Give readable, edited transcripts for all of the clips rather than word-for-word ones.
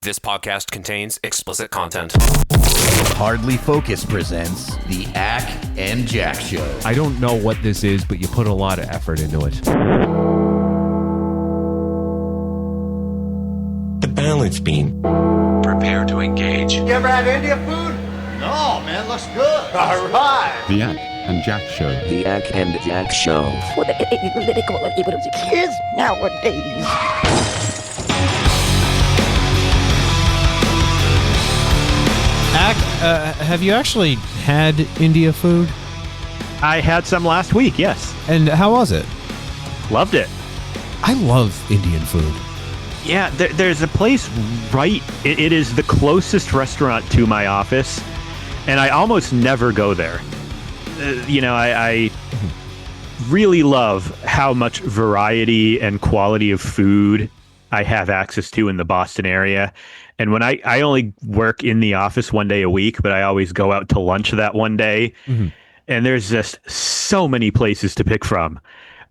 This podcast contains explicit content. Hardly Focused presents the Acc and Jack Show. I don't know what this is, but you put a lot of effort into it. The balance beam. Prepare to engage. You ever had India food? No, man, looks good. All right. The Acc and Jack Show. The Acc and Jack Show. For the kids nowadays. Acc, have you actually had India food? I had some last week, yes. And how was it? Loved it. I love Indian food. Yeah, there's a place right... It is the closest restaurant to my office, and I almost never go there. I really love how much variety and quality of food I have access to in the Boston area. And when I only work in the office one day a week, but I always go out to lunch that one day. Mm-hmm. And there's just so many places to pick from.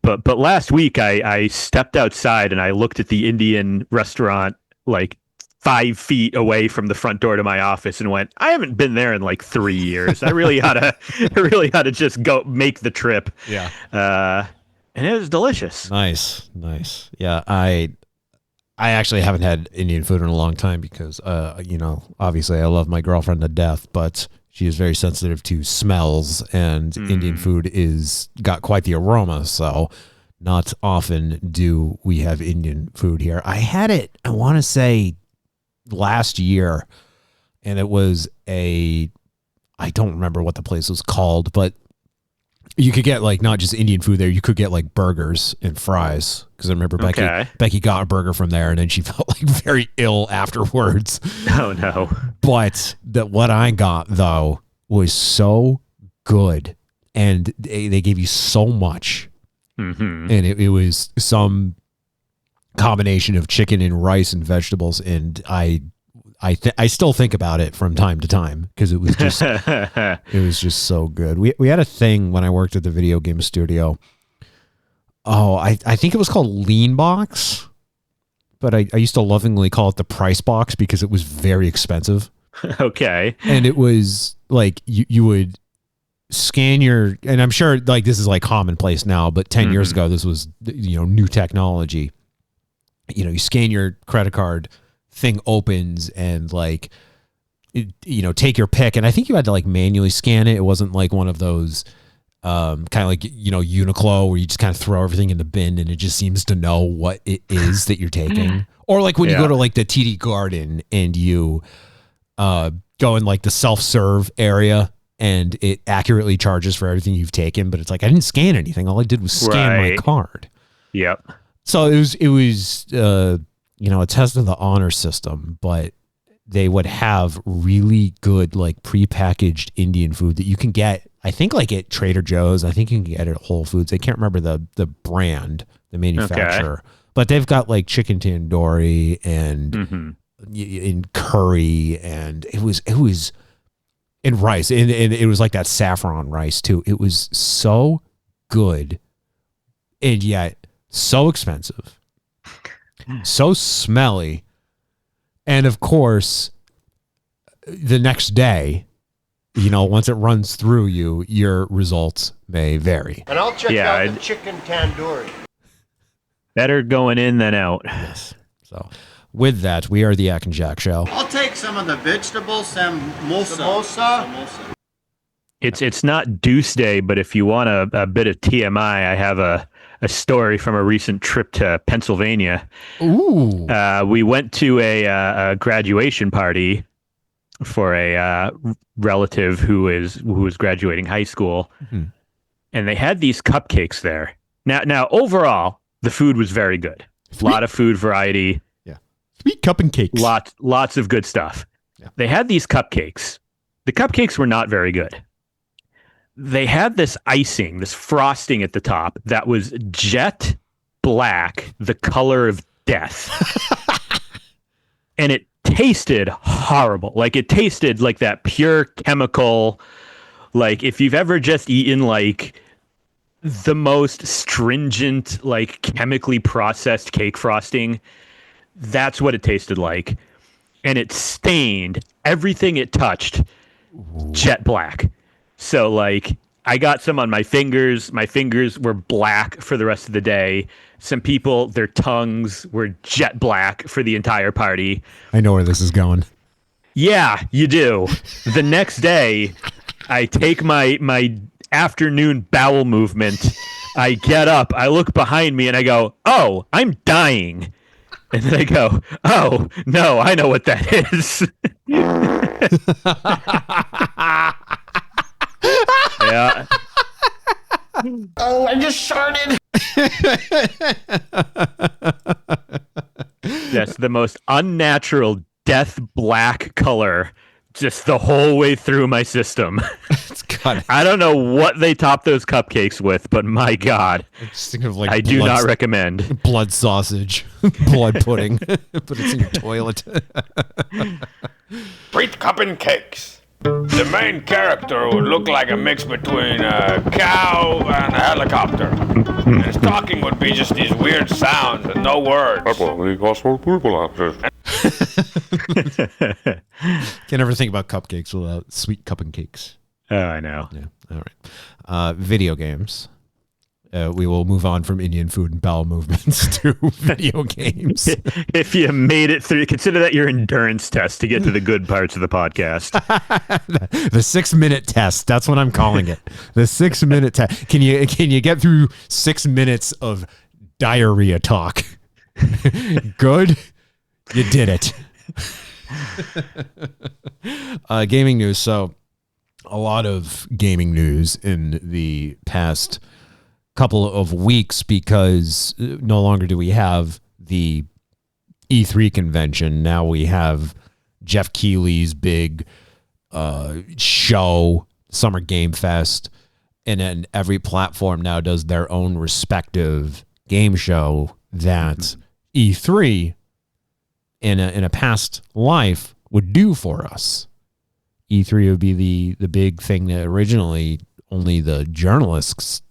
But last week I stepped outside and I looked at the Indian restaurant like 5 feet away from the front door to my office and went, I haven't been there in like 3 years. I really ought to just go make the trip. Yeah. And it was delicious. Nice. Yeah, I actually haven't had Indian food in a long time because, obviously I love my girlfriend to death, but she is very sensitive to smells, and Indian food is got quite the aroma. So not often do we have Indian food here. I had it, I want to say last year, and it was I don't remember what the place was called, but you could get like not just Indian food there. You could get like burgers and fries. Because I remember Becky got a burger from there, and then she felt like very ill afterwards. Oh no! But what I got though was so good, and they gave you so much, and it was some combination of chicken and rice and vegetables, and I still think about it from time to time because it was just so good. We had a thing when I worked at the video game studio. Oh, I think it was called Lean Box, but I used to lovingly call it the Price Box because it was very expensive. Okay. And it was like you would scan your, and I'm sure like this is like commonplace now, but 10 years ago this was new technology. You scan your credit card, thing opens, and like take your pick, and I think you had to like manually scan it. It wasn't like one of those kind of like Uniqlo where you just kind of throw everything in the bin and it just seems to know what it is that you're taking. Or like when you go to like the TD Garden and you go in like the self-serve area and it accurately charges for everything you've taken, but it's like I didn't scan anything, all I did was scan my card. Yep. So it was a test of the honor system, but they would have really good like prepackaged Indian food that you can get, I think like at Trader Joe's. I think you can get it at Whole Foods. I can't remember the brand, the manufacturer, but they've got like chicken tandoori and in curry, and it was in rice, and it was like that saffron rice too. It was so good, and yet so expensive, so smelly. And of course, the next day, once it runs through you, your results may vary. And I'll check out the chicken tandoori. Better going in than out. Yes. So with that, we are the Acc and Jack Show. I'll take some of the vegetable samosa. It's not Deuce Day, but if you want a bit of TMI, I have a story from a recent trip to Pennsylvania. Ooh. We went to a graduation party for a relative who was graduating high school, and they had these cupcakes there. Now overall, the food was very good. A lot of food variety. Yeah, sweet cup and cakes. Lots of good stuff. Yeah. They had these cupcakes. The cupcakes were not very good. They had this icing, this frosting at the top that was jet black, the color of death. And it tasted horrible. Like it tasted like that pure chemical. Like if you've ever just eaten like the most stringent, like chemically processed cake frosting, that's what it tasted like. and it stained everything it touched jet black. So like I got some on my fingers. My fingers were black for the rest of the day. Some people, their tongues were jet black for the entire party. I know where this is going. Yeah, you do. The next day, I take my afternoon bowel movement. I get up, I look behind me, and I go, "Oh, I'm dying." And then I go, "Oh, no, I know what that is." Yeah. Oh, I just farted. That's the most unnatural death black color just the whole way through my system. It's got. I don't know what they top those cupcakes with, but my God, Just think of like I do not recommend. blood sausage, blood pudding. Put it in your toilet. Treat cup and cakes. The main character would look like a mix between a cow and a helicopter. And his talking would be just these weird sounds and no words. Can never think about cupcakes without sweet cup and cakes. Oh, I know. Yeah. All right. Video games. We will move on from Indian food and bowel movements to video games. If you made it through, consider that your endurance test to get to the good parts of the podcast. The 6-minute test. That's what I'm calling it. The 6-minute test. Can you get through 6 minutes of diarrhea talk? Good. You did it. Gaming news. So a lot of gaming news in the past couple of weeks because no longer do we have the E3 convention. Now we have Jeff Keighley's big show, Summer Game Fest, and then every platform now does their own respective game show that E3 in a past life would do for us. E3 would be the big thing that originally only the journalists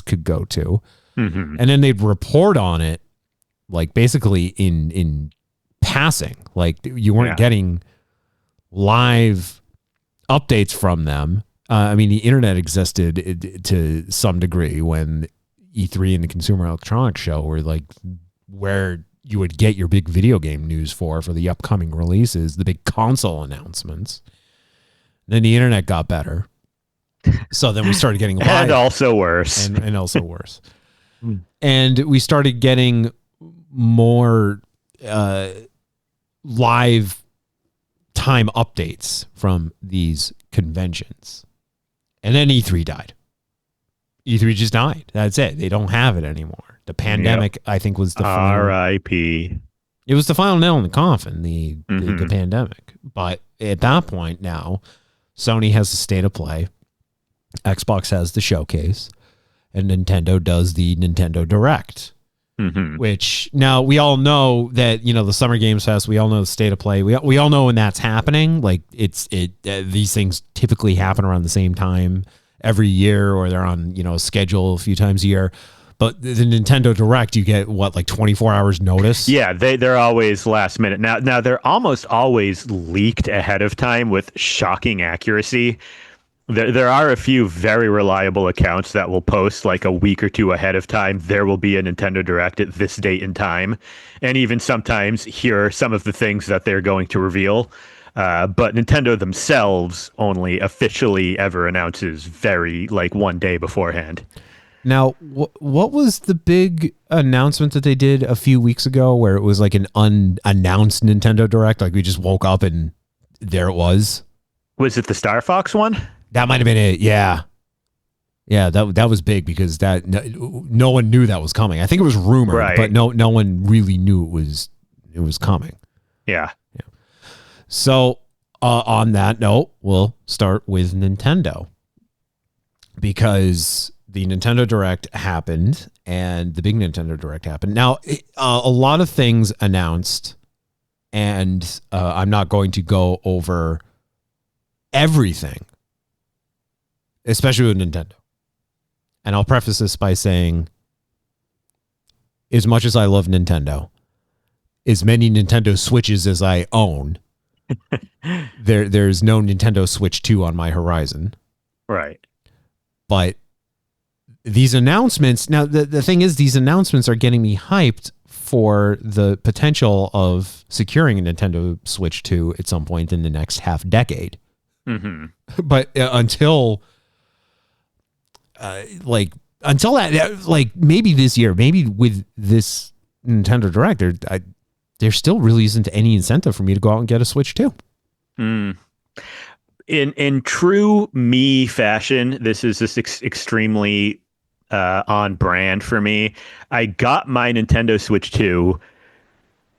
could go to. And then they'd report on it like basically in passing. Like you weren't getting live updates from them. I mean, the internet existed to some degree when E3 and the Consumer Electronics Show were like where you would get your big video game news for the upcoming releases, the big console announcements. Then the internet got better. So then we started getting live. And also worse. And also worse. And we started getting more live time updates from these conventions. And then E3 died. E3 just died. That's it. They don't have it anymore. The pandemic, I think, was the final. R.I.P. It was the final nail in the coffin, the pandemic. But at that point now, Sony has the state of play. Xbox has the showcase, and Nintendo does the Nintendo Direct, which now we all know that, the Summer Games Fest, we all know the state of play. We all know when that's happening. Like these things typically happen around the same time every year, or they're on, a schedule a few times a year. But the Nintendo Direct, you get like 24 hours notice. Yeah, they're always last minute. Now they're almost always leaked ahead of time with shocking accuracy. There are a few very reliable accounts that will post like a week or two ahead of time. There will be a Nintendo Direct at this date and time. And even sometimes here are some of the things that they're going to reveal. But Nintendo themselves only officially ever announces very like one day beforehand. Now, what was the big announcement that they did a few weeks ago where it was like an unannounced Nintendo Direct? Like we just woke up and there it was. Was it the Star Fox one? That might have been it. Yeah. Yeah, that was big because no one knew that was coming. I think it was rumored, right, but no one really knew it was coming. Yeah. So on that note, we'll start with Nintendo because the Nintendo Direct happened and the big Nintendo Direct happened. Now, a lot of things announced, and I'm not going to go over everything, especially with Nintendo. And I'll preface this by saying, as much as I love Nintendo, as many Nintendo Switches as I own, there's no Nintendo Switch 2 on my horizon. Right. But these announcements, now the thing is, these announcements are getting me hyped for the potential of securing a Nintendo Switch 2 at some point in the next half decade. Mm-hmm. But until that, like maybe this year, maybe with this Nintendo Direct, there still really isn't any incentive for me to go out and get a Switch 2. Mm. In true me fashion, this is just extremely on brand for me. I got my Nintendo Switch 2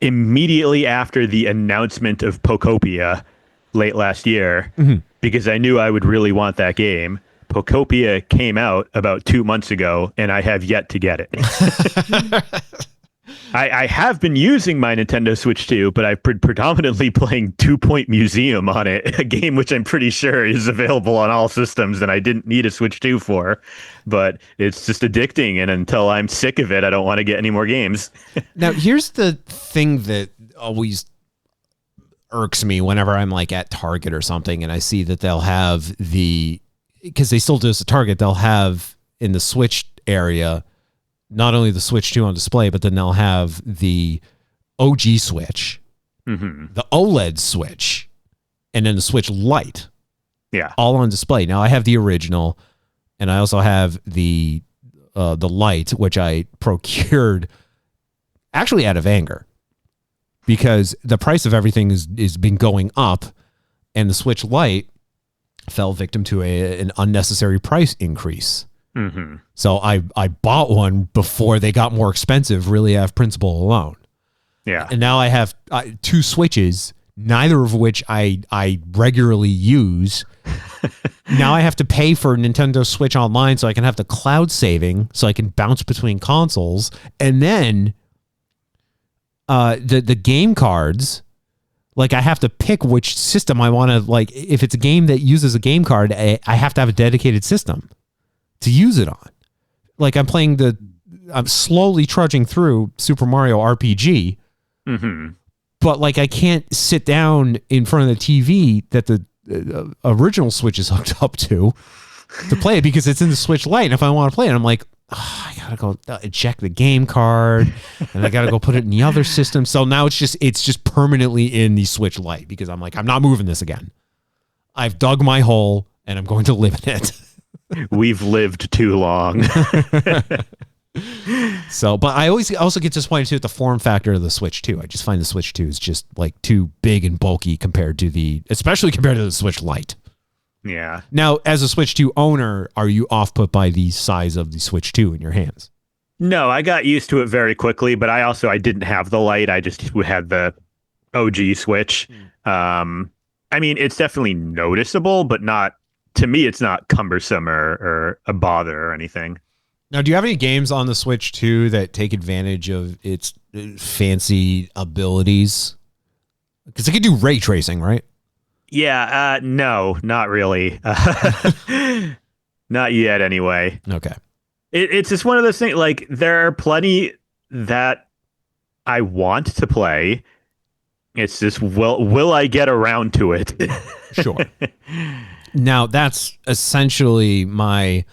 immediately after the announcement of Pokopia late last year, because I knew I would really want that game. Pokopia came out about 2 months ago, and I have yet to get it. I have been using my Nintendo Switch 2, but I've predominantly playing 2 Point Museum on it, a game which I'm pretty sure is available on all systems and I didn't need a Switch 2 for, but it's just addicting, and until I'm sick of it, I don't want to get any more games. Now, here's the thing that always irks me whenever I'm like at Target or something and I see that they'll have because they still do this at Target, they'll have in the Switch area not only the Switch 2 on display, but then they'll have the OG Switch, the OLED Switch, and then the Switch Lite. Yeah. All on display. Now I have the original, and I also have the Lite, which I procured actually out of anger because the price of everything is been going up, and the Switch Lite fell victim to an unnecessary price increase. So I bought one before they got more expensive, really out of principle alone. Yeah. And now I have 2 Switches, neither of which I regularly use. Now I have to pay for Nintendo Switch Online so I can have the cloud saving so I can bounce between consoles. And then the game cards, like I have to pick which system I want to, like if it's a game that uses a game card, I have to have a dedicated system to use it on. Like I'm slowly trudging through Super Mario RPG, but like I can't sit down in front of the TV that the original Switch is hooked up to play it because it's in the Switch Lite. And if I want to play it, I'm like, I gotta go check the game card, and I gotta go put it in the other system. So now it's just permanently in the Switch Lite because I'm like, I'm not moving this again. I've dug my hole and I'm going to live in it. We've lived too long. So, but I always also get disappointed too at the form factor of the Switch 2. I just find the Switch 2 is just like too big and bulky especially compared to the Switch Lite. Yeah. Now, as a Switch 2 owner, are you off put by the size of the Switch 2 in your hands? No, I got used to it very quickly, but I didn't have the Lite. I just had the OG Switch. I mean, it's definitely noticeable, but to me, it's not cumbersome or a bother or anything. Now, do you have any games on the Switch 2 that take advantage of its fancy abilities? Because it can do ray tracing, right? Yeah, no, not really. Not yet, anyway. Okay. It's just one of those things, like, there are plenty that I want to play. It's just, will I get around to it? Sure. Now, that's essentially my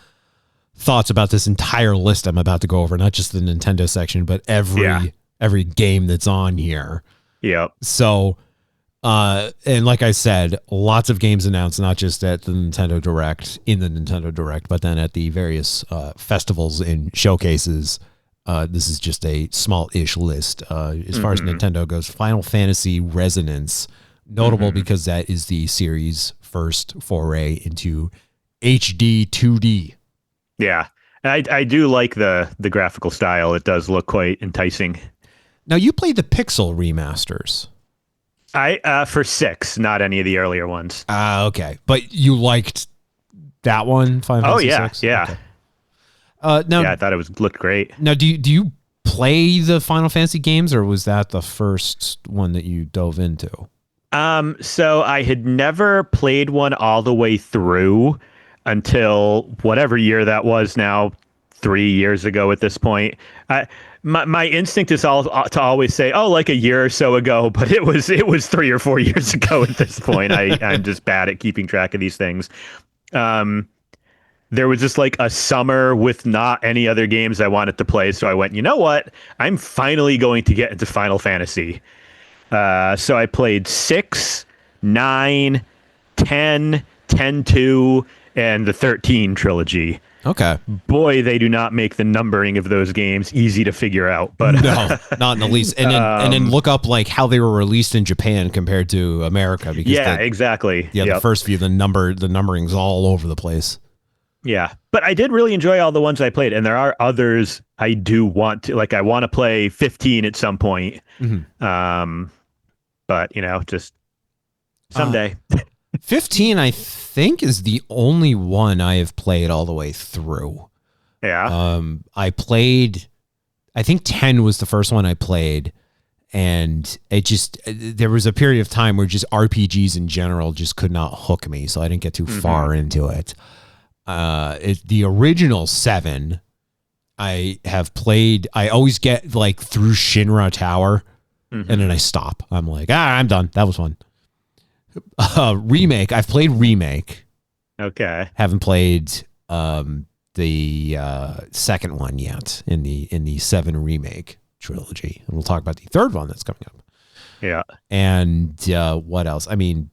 thoughts about this entire list I'm about to go over, not just the Nintendo section, but every game that's on here. Yep. So, and like I said, lots of games announced, not just at the Nintendo Direct, but then at the various festivals and showcases. This is just a small-ish list. As far as Nintendo goes, Final Fantasy Resonance, notable because that is the series' first foray into HD 2D. Yeah, I do like the graphical style. It does look quite enticing. Now, you played the Pixel remasters. For 6, not any of the earlier ones. Okay. But you liked that one, Final Fantasy 6? Yeah. Okay. Now, I thought it looked great. Now, do you play the Final Fantasy games, or was that the first one that you dove into? So I had never played one all the way through until whatever year that was now, 3 years ago at this point. my instinct is to always say, oh, like a year or so ago, but it was 3 or 4 years ago at this point. I'm just bad at keeping track of these things. There was just like a summer with not any other games I wanted to play. So I went, you know what? I'm finally going to get into Final Fantasy. So I played 6, 9, 10, 10-2, and the 13 trilogy. Okay. Boy, they do not make the numbering of those games easy to figure out. But no, not in the least. And then look up like how they were released in Japan compared to America. Because exactly. Yeah, the first few, the numbering's all over the place. Yeah, but I did really enjoy all the ones I played, and there are others I do want to, like I want to play 15 at some point. Mm-hmm. But just someday. 15, I think, is the only one I have played all the way through. Yeah. I think 10 was the first one I played, and there was a period of time where just RPGs in general just could not hook me, so I didn't get too far into it. The original 7 I have played. I always get like through Shinra Tower, and then I stop. I'm like, I'm done. That was fun. Remake. I've played Remake. Okay. Haven't played the second one yet in the 7 Remake trilogy, and we'll talk about the third one that's coming up. Yeah. And what else? I mean,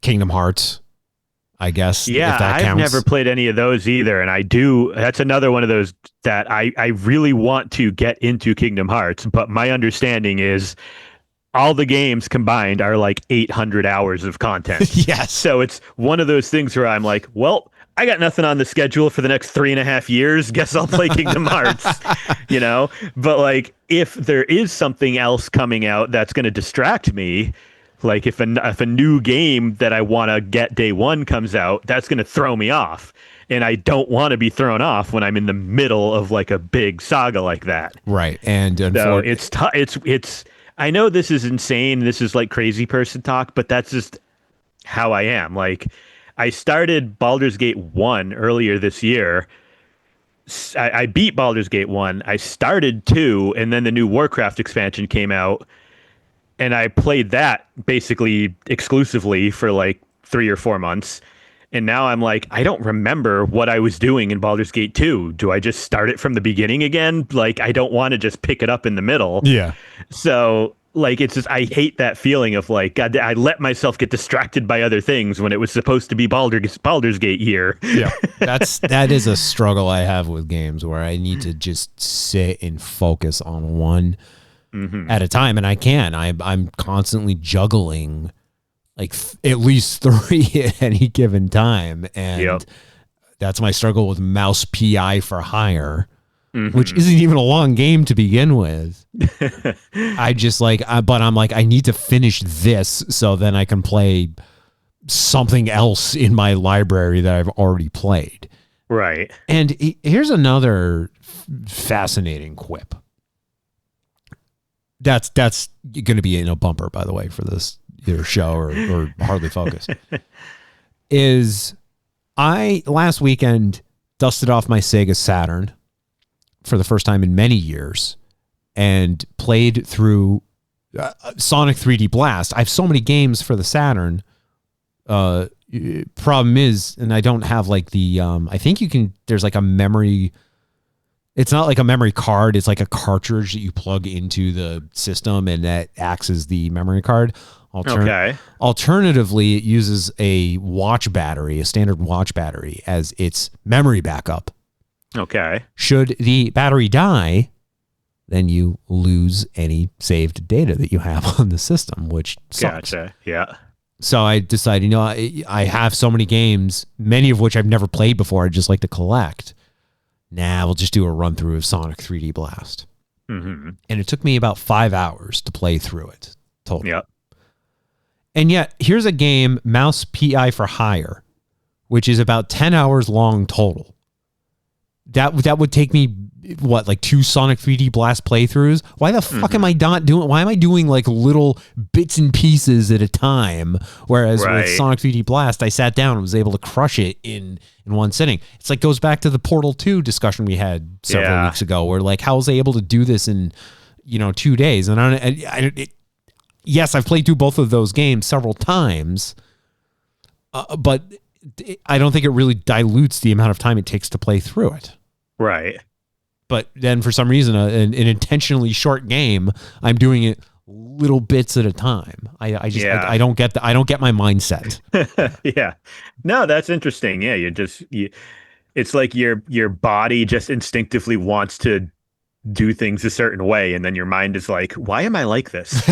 Kingdom Hearts, I guess. Yeah, if that I've counts. never played any of those either, and I do. That's another one of those that I really want to get into Kingdom Hearts, but my understanding is all the games combined are like 800 hours of content. Yes. So it's one of those things where I'm like, well, I got nothing on the schedule for the next 3.5 years. Guess I'll play Kingdom Hearts, But like, if there is something else coming out that's going to distract me, like if a new game that I want to get day one comes out, that's going to throw me off. And I don't want to be thrown off when I'm in the middle of like a big saga like that. Right. And so it's I know this is insane. This is like crazy person talk, but that's just how I am. Like, I started Baldur's Gate 1 earlier this year. I beat Baldur's Gate 1. I started 2, and then the new Warcraft expansion came out, and I played that basically exclusively for like 3 or 4 months. And now I'm like, I don't remember what I was doing in Baldur's Gate 2. Do I just start it from the beginning again? Like, I don't want to just pick it up in the middle. Yeah. So, like, it's just, I hate that feeling of like, God, I let myself get distracted by other things when it was supposed to be Baldur's Gate year. Yeah. That is a struggle I have with games where I need to just sit and focus on one at a time. And I can. I'm constantly juggling like at least 3 at any given time. And that's my struggle with Mouse PI for Hire, which isn't even a long game to begin with. I just but I'm like, I need to finish this so then I can play something else in my library that I've already played. Right. And here's another fascinating quip. That's going to be in a bumper, by the way, for this either show or Hardly Focused. Is I last weekend dusted off my Sega Saturn for the first time in many years and played through Sonic 3D Blast. I have so many games for the Saturn. Problem is, and I don't have like the I think there's like a memory. It's not like a memory card. It's like a cartridge that you plug into the system and that acts as the memory card. Okay. Alternatively, it uses a watch battery, a standard watch battery, as its memory backup. Okay. Should the battery die, then you lose any saved data that you have on the system, which sucks. Gotcha. Yeah. So I decided, I have so many games, many of which I've never played before. I'd just like to collect. We'll just do a run through of Sonic 3D Blast. Mm-hmm. And it took me about 5 hours to play through it total. Yep. And yet, here's a game, Mouse PI for Hire, which is about 10 hours long total. that would take me what, like 2 Sonic 3D Blast playthroughs? Why the fuck am I not doing? Why am I doing like little bits and pieces at a time? Whereas with Sonic 3D Blast, I sat down and was able to crush it in one sitting. It's like goes back to the Portal 2 discussion we had several weeks ago, where like how was I able to do this in 2 days? And yes, I've played through both of those games several times, but I don't think it really dilutes the amount of time it takes to play through it. Right. But then for some reason, an intentionally short game, I'm doing it little bits at a time. I just I don't get I don't get my mindset. Yeah. No, that's interesting. Yeah, it's like your body just instinctively wants to do things a certain way, and then your mind is like, why am I like this?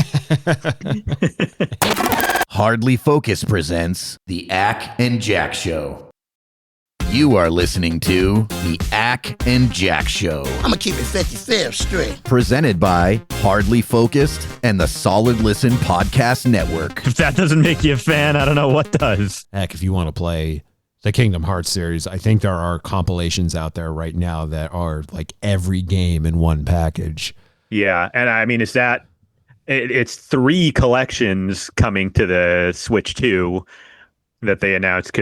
Hardly Focus presents the Acc and Jack Show. You are listening to the Acc and Jack Show. I'm gonna keep it 50-50 straight. Presented by Hardly Focused and the Solid Listen Podcast Network. If that doesn't make you a fan, I don't know what does. Heck, if you want to play the Kingdom Hearts series, I think there are compilations out there right now that are like every game in one package. Yeah, and I mean, it's 3 collections coming to the Switch 2 that they announced,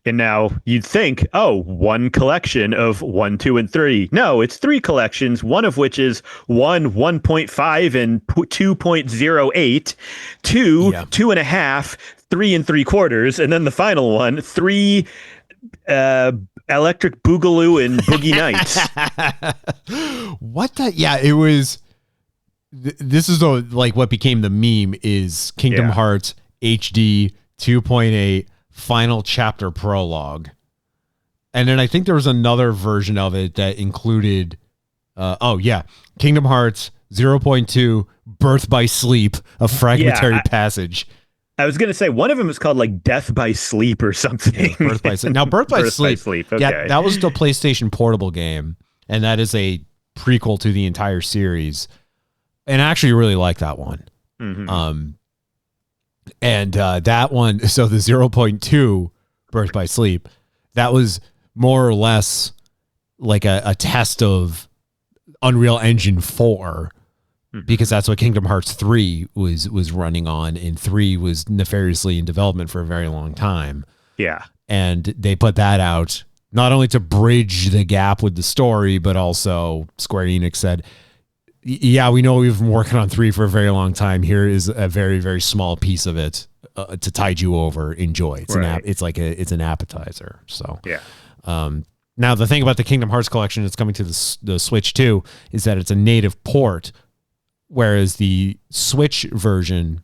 and now you'd think, 1 collection of 1, 2, and 3. No, it's 3 collections, one of which is 1.5 and 2.08, 2, 2.5, 3 and 3/4, and then the final one, 3 Electric Boogaloo and Boogie Nights. What the? Yeah, it was. This is like what became the meme is Kingdom Hearts HD 2.8 Final Chapter Prologue. And then I think there was another version of it that included, Kingdom Hearts 0.2 Birth by Sleep, a fragmentary passage. I was going to say one of them is called like Death by Sleep or something. Yeah, Birth by Sleep. Now, Birth by Sleep. Okay. Yeah, that was the PlayStation Portable game, and that is a prequel to the entire series. And I actually really like that one. Mm-hmm. And that one, so the 0.2 Birth by Sleep, that was more or less like a test of Unreal Engine 4, because that's what Kingdom Hearts 3 was running on, and 3 was nefariously in development for a very long time. Yeah. And they put that out not only to bridge the gap with the story, but also Square Enix said, yeah, we know we've been working on 3 for a very long time. Here is a very, very small piece of it to tide you over. Enjoy. It's an appetizer. So yeah. Now the thing about the Kingdom Hearts collection that's coming to the Switch 2 is that it's a native port, whereas the Switch version,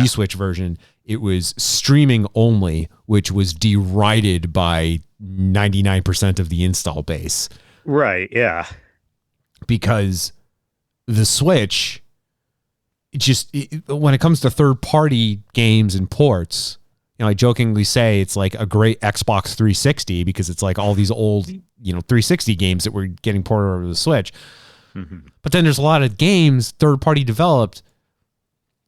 Switch version, it was streaming only, which was derided by 99% of the install base. Right. Yeah. Because the Switch, when it comes to third-party games and ports, I jokingly say it's like a great Xbox 360 because it's like all these old, 360 games that were getting ported over to the Switch. Mm-hmm. But then there's a lot of games third-party developed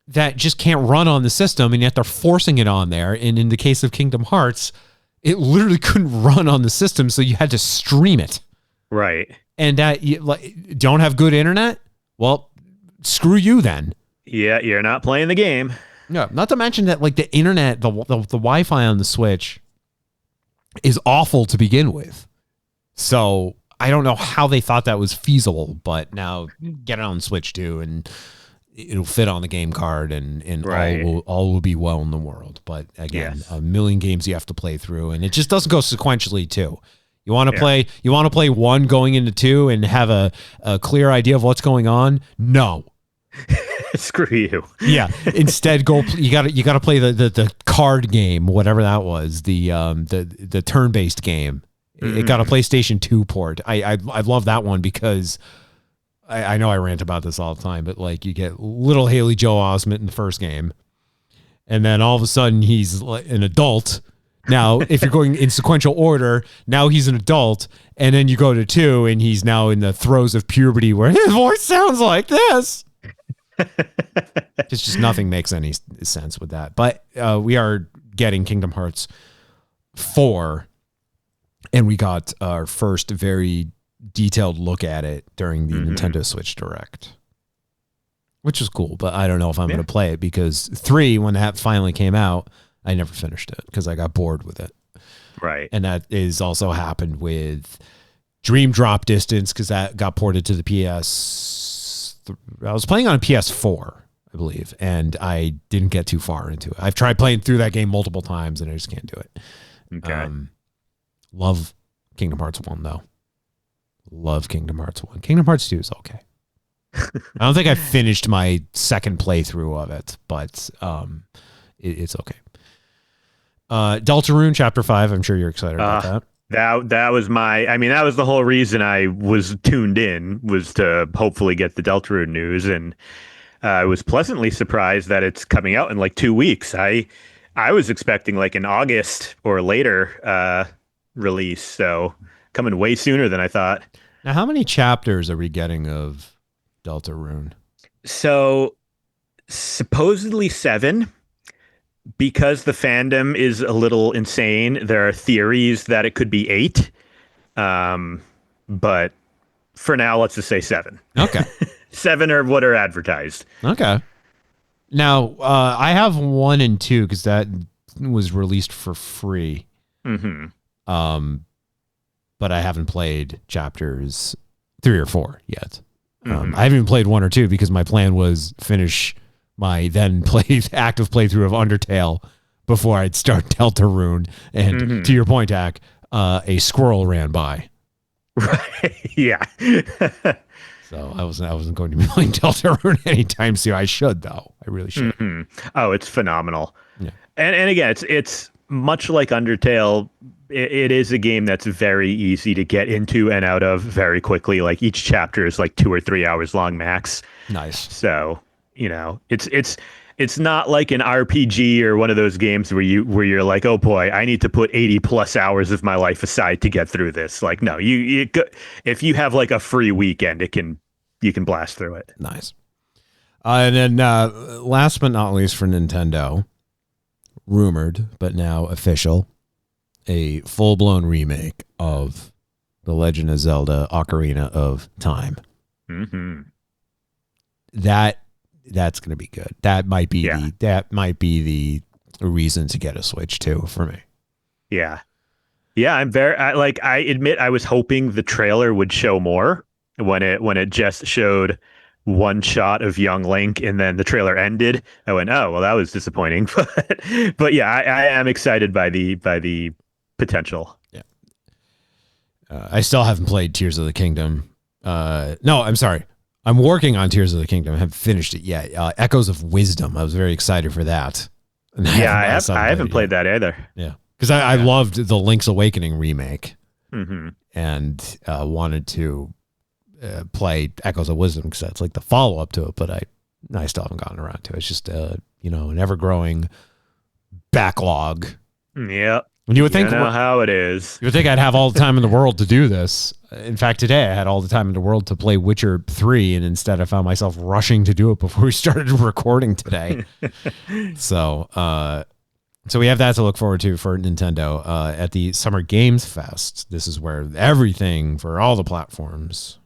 that just can't run on the system, and yet they're forcing it on there. And in the case of Kingdom Hearts, it literally couldn't run on the system, so you had to stream it. Right. And that you don't have good internet? Well, screw you then. Yeah, you're not playing the game. Yeah, not to mention that like the internet, the Wi-Fi on the Switch is awful to begin with. So I don't know how they thought that was feasible, but now get it on Switch 2 and it'll fit on the game card and right. all will be well in the world. But again, a million games you have to play through, and it just doesn't go sequentially too. You want to play 1 going into 2 and have a clear idea of what's going on? No. Screw you. Yeah. Instead, you got to play the card game, whatever that was, the turn-based game. Mm-hmm. It got a PlayStation 2 port. I love that one because I know I rant about this all the time, but like you get little Haley Joel Osment in the first game, and then all of a sudden he's an adult. Now, if you're going in sequential order, now he's an adult, and then you go to 2, and he's now in the throes of puberty where his voice sounds like this. It's just nothing makes any sense with that. But we are getting Kingdom Hearts 4, and we got our first very detailed look at it during the Nintendo Switch Direct, which is cool. But I don't know if I'm going to play it because 3, when that finally came out, I never finished it because I got bored with it. Right. And that is also happened with Dream Drop Distance because that got ported to the PS. I was playing on PS4, I believe, and I didn't get too far into it. I've tried playing through that game multiple times and I just can't do it. Okay. Love Kingdom Hearts 1 though. Love Kingdom Hearts 1. Kingdom Hearts 2 is okay. I don't think I finished my second playthrough of it, but it's okay. Deltarune Chapter 5, I'm sure you're excited about that. That was that was the whole reason I was tuned in, was to hopefully get the Deltarune news, and I was pleasantly surprised that it's coming out in like 2 weeks. I was expecting like an August or later release, so coming way sooner than I thought. Now, how many chapters are we getting of Deltarune? So supposedly 7. Because the fandom is a little insane, there are theories that it could be 8. But for now, let's just say 7. Okay. 7 are what are advertised. Okay. Now, I have 1 and 2 because that was released for free. Mm-hmm. But I haven't played chapters 3 or 4 yet. I haven't even played 1 or 2 because my plan was finish my then active playthrough of Undertale before I'd start Deltarune. And to your point, Acc, a squirrel ran by. Right. Yeah. So I wasn't going to be playing Deltarune anytime soon. I should though. I really should. Oh, it's phenomenal. Yeah. And again, it's much like Undertale. It is a game that's very easy to get into and out of very quickly. Like each chapter is like 2 or 3 hours long max. Nice. So, it's not like an RPG or one of those games where you're like, oh boy, I need to put 80 plus hours of my life aside to get through this. Like, no, if you have like a free weekend, you can blast through it. Nice. And then last but not least for Nintendo, rumored but now official, a full-blown remake of The Legend of Zelda: Ocarina of Time. Mm-hmm. That's going to be good. That might be the reason to get a Switch too for me. Yeah. Yeah, I admit I was hoping the trailer would show more when it just showed one shot of young Link and then the trailer ended. I went, "Oh, well that was disappointing." But yeah, I am excited by the potential. Yeah. I still haven't played Tears of the Kingdom. No, I'm sorry. I'm working on Tears of the Kingdom. I haven't finished it yet. Echoes of Wisdom. I was very excited for that. I haven't played that either. Yeah. Because I loved the Link's Awakening remake Mm-hmm. and wanted to play Echoes of Wisdom because that's like the follow-up to it, but I still haven't gotten around to it. It's just, an ever-growing backlog. Yeah. And you would think how it is. You would think I'd have all the time in the world to do this. In fact, today I had all the time in the world to play Witcher 3, and instead I found myself rushing to do it before we started recording today. So we have that to look forward to for Nintendo at the Summer Games Fest. This is where everything for all the platforms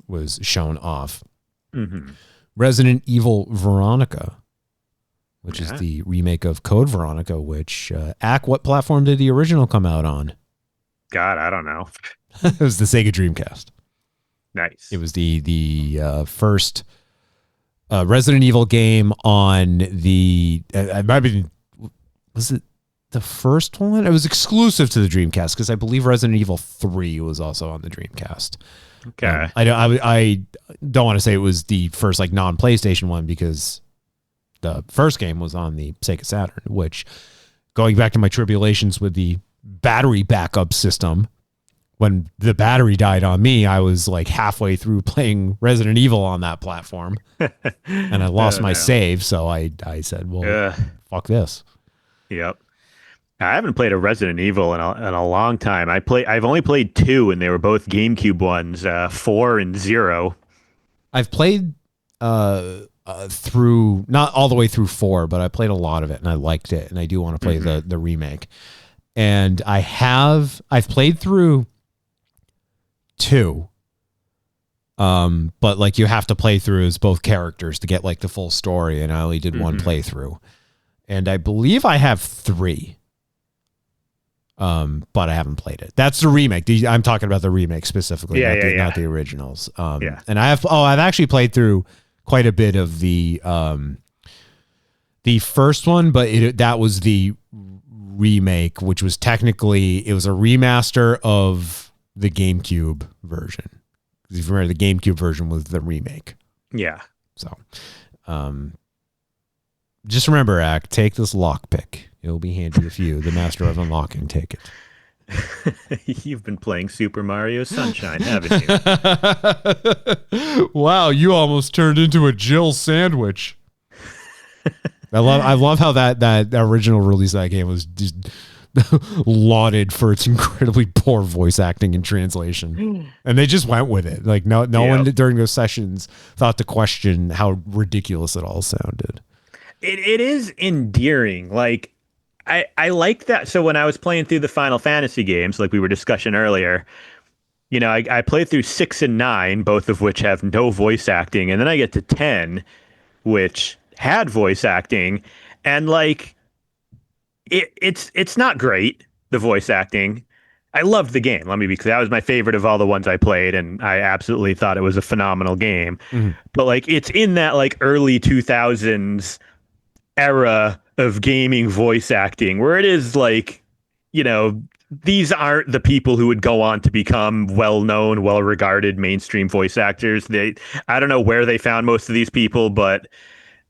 was shown off. Mm-hmm. Resident Evil Veronica, which is the remake of Code Veronica, which, Acc, what platform did the original come out on? God, I don't know. It was the Sega Dreamcast. Nice. It was the first Resident Evil game on the, it might have been, was it the first one? It was exclusive to the Dreamcast because I believe Resident Evil 3 was also on the Dreamcast. Okay. I don't want to say it was the first like non-PlayStation one because the first game was on the Sega Saturn, which, going back to my tribulations with the battery backup system, when the battery died on me, I was like halfway through playing Resident Evil on that platform and I lost my save. So I said, well, fuck this. Yep. I haven't played a Resident Evil in a long time. I've only played 2, and they were both GameCube ones, 4 and 0. I've played through, not all the way through 4, but I played a lot of it and I liked it, and I do want to play the remake. And I've played through 2. But like you have to play through as both characters to get like the full story, and I only did one playthrough. And I believe I have 3. But I haven't played it. That's the remake. I'm talking about the remake specifically, not the originals. And I've actually played through quite a bit of the first one, but that was the remake, which was technically, it was a remaster of the GameCube version. If you remember, the GameCube version was the remake. Yeah. So, just remember, Acc, take this lockpick. It'll be handy if you, the master of unlocking, take it. You've been playing Super Mario Sunshine, haven't you? Wow, you almost turned into a Jill sandwich. I love how that original release of that game was just lauded for its incredibly poor voice acting and translation, and they just went with it. Like no one during those sessions thought to question how ridiculous it all sounded. It is endearing. Like I like that. So when I was playing through the Final Fantasy games, like we were discussing earlier, I played through 6 and 9, both of which have no voice acting, and then I get to 10, which had voice acting, and like it's not great, the voice acting. I loved the game. Let me be clear. That was my favorite of all the ones I played, and I absolutely thought it was a phenomenal game. But like it's in that like early 2000s era of gaming voice acting where it is like, these aren't the people who would go on to become well-known, well-regarded mainstream voice actors. I don't know where they found most of these people, but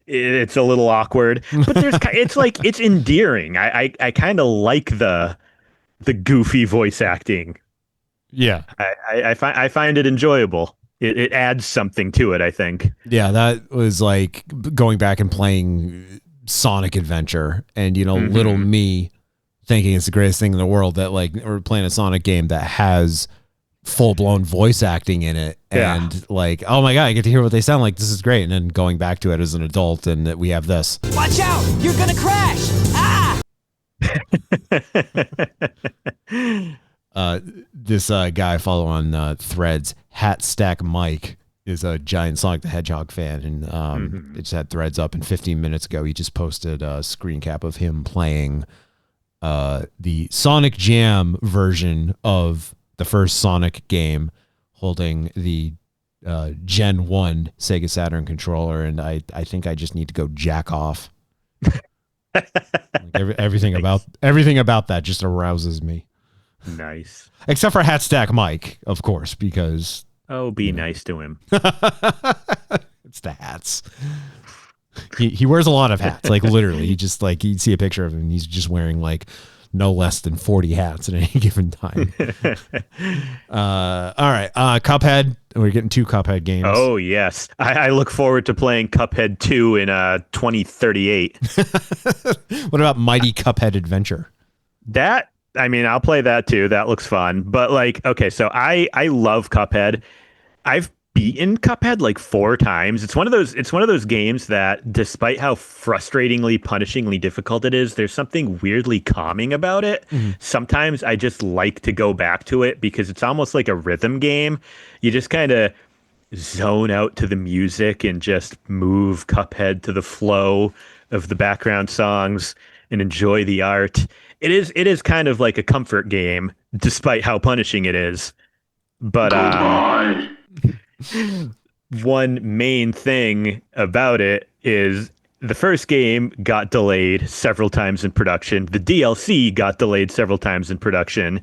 it's a little awkward. But it's endearing. I kind of like the goofy voice acting. Yeah, I find it enjoyable. It adds something to it, I think. Yeah, that was like going back and playing Sonic Adventure, and little me thinking it's the greatest thing in the world that like we're playing a Sonic game that has full-blown voice acting in it, and like, oh my god, I get to hear what they sound like, this is great. And then going back to it as an adult, and that we have this, watch out, you're gonna crash. This guy I follow on Threads, Hat Stack Mike, is a giant Sonic the Hedgehog fan, and it just had Threads up, and 15 minutes ago he just posted a screen cap of him playing the Sonic Jam version of the first Sonic game, holding the Gen 1 Sega Saturn controller, and I think I just need to go jack off. Everything about that just arouses me. Nice. Except for Hat Stack Mike, of course, because be nice to him. It's the hats. He wears a lot of hats, like literally. He just like, you'd see a picture of him, and he's just wearing like no less than 40 hats at any given time. All right, Cuphead. We're getting 2 Cuphead games. Oh yes, I look forward to playing Cuphead 2 in 2038. What about Mighty Cuphead Adventure? I'll play that too. That looks fun. But like, okay, so I love Cuphead. I've beaten Cuphead like 4 times. It's one of those games that, despite how frustratingly, punishingly difficult it is, there's something weirdly calming about it. Sometimes I just like to go back to it because it's almost like a rhythm game. You just kind of zone out to the music and just move Cuphead to the flow of the background songs and enjoy the art. It is kind of like a comfort game, despite how punishing it is. But one main thing about it is the first game got delayed several times in production. The DLC got delayed several times in production.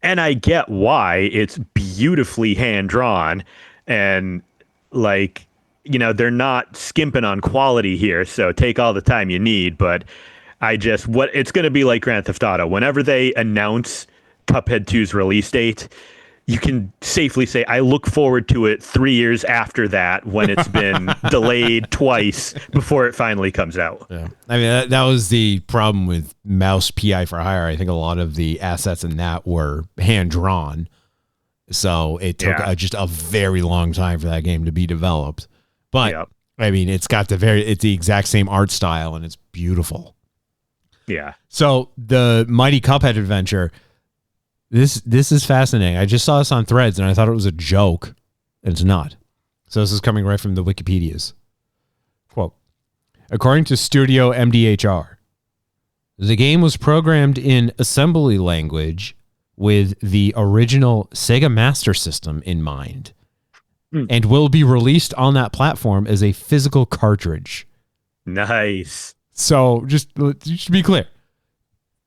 And I get why. It's beautifully hand-drawn. And, like, they're not skimping on quality here. So take all the time you need. But it's going to be like Grand Theft Auto. Whenever they announce Cuphead 2's release date, you can safely say, I look forward to it 3 years after that, when it's been delayed twice before it finally comes out. Yeah. I mean, that was the problem with Mouse PI for Hire. I think a lot of the assets in that were hand-drawn. So it took just a very long time for that game to be developed. But, I mean, it's the exact same art style, and it's beautiful. Yeah. So the Mighty Cuphead Adventure, This is fascinating. I just saw this on Threads and I thought it was a joke, and it's not. So this is coming right from the Wikipedias. Quote, according to Studio MDHR, the game was programmed in assembly language with the original Sega Master System in mind and will be released on that platform as a physical cartridge. Nice. So just to be clear,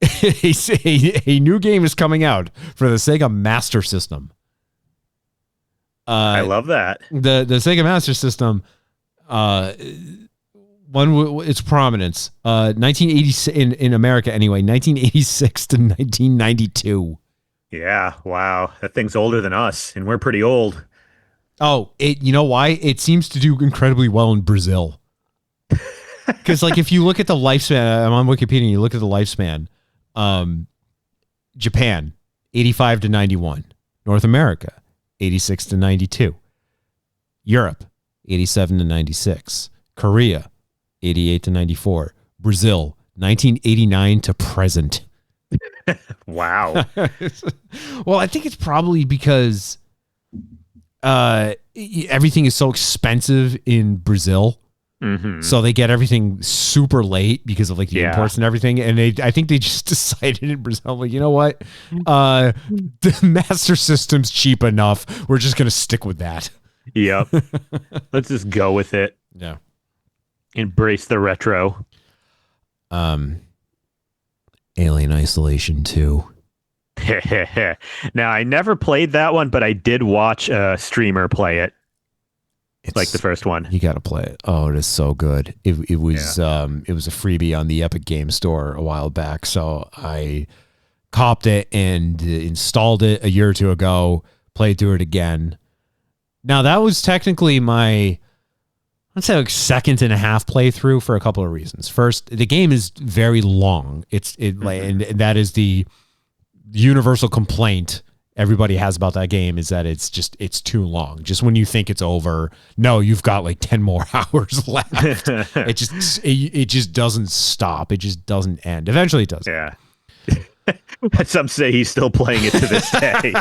a new game is coming out for the Sega Master System. I love that. The Sega Master System, its prominence, 1986 in America anyway, 1986 to 1992. Yeah, wow. That thing's older than us, and we're pretty old. Oh, you know why? It seems to do incredibly well in Brazil. Because, like, if you look at the lifespan, I'm on Wikipedia, and you look at the lifespan, Japan, 85 to 91. North America, 86 to 92. Europe, 87 to 96. Korea, 88 to 94. Brazil, 1989 to present. Wow. Well, I think it's probably because everything is so expensive in Brazil. Mm-hmm. So they get everything super late because of like the imports and everything. And I think they just decided in Brazil, like, you know what? The Master System's cheap enough. We're just going to stick with that. Yep. Let's just go with it. Yeah. Embrace the retro. Alien Isolation 2. Now, I never played that one, but I did watch a streamer play it. It's like the first one. You got to play it. Oh, it is so good. It was it was a freebie on the Epic Game Store a while back, so I copped it and installed it a year or two ago, played through it again. Now, that was technically my, let's say, like second and a half playthrough for a couple of reasons. First, the game is very long. And that is the universal complaint everybody has about that game, is that it's too long. Just when you think it's over, no, you've got like 10 more hours left. It just doesn't stop. It just doesn't end. Eventually it does. Yeah. Some say he's still playing it to this day.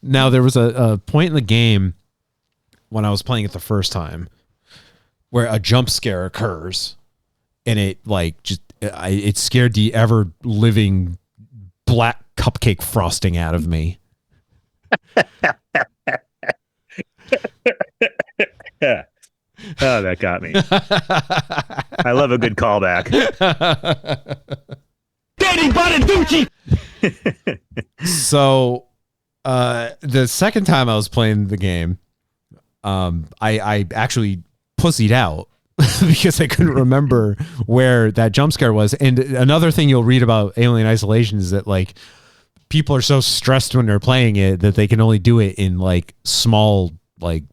Now, there was a point in the game when I was playing it the first time where a jump scare occurs, and it it scared the ever living black cupcake frosting out of me. Oh, that got me. I love a good callback. So the second time I was playing the game, I actually pussied out because I couldn't remember where that jump scare was. And another thing you'll read about Alien Isolation is that like people are so stressed when they're playing it that they can only do it in like small like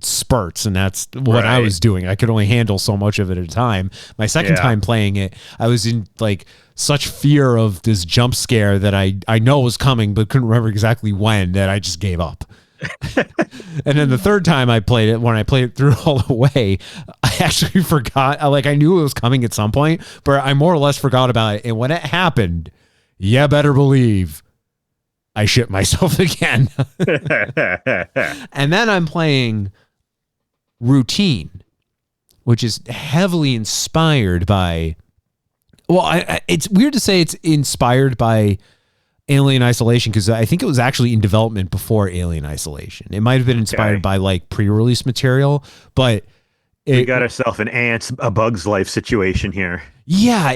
spurts, and that's what I was doing. I could only handle so much of it at a time. My second time playing it, I was in like such fear of this jump scare that I know was coming but couldn't remember exactly when, that I just gave up. And then the third time I played it, when I played it through all the way, I actually forgot. Like, I knew it was coming at some point, but I more or less forgot about it. And when it happened, you better believe I shit myself again. And then I'm playing Routine, which is heavily inspired by, well, it's weird to say it's inspired by Alien Isolation, because I think it was actually in development before Alien Isolation. It might have been inspired by like pre-release material, but we got ourselves an Ants, A Bug's Life situation here. Yeah,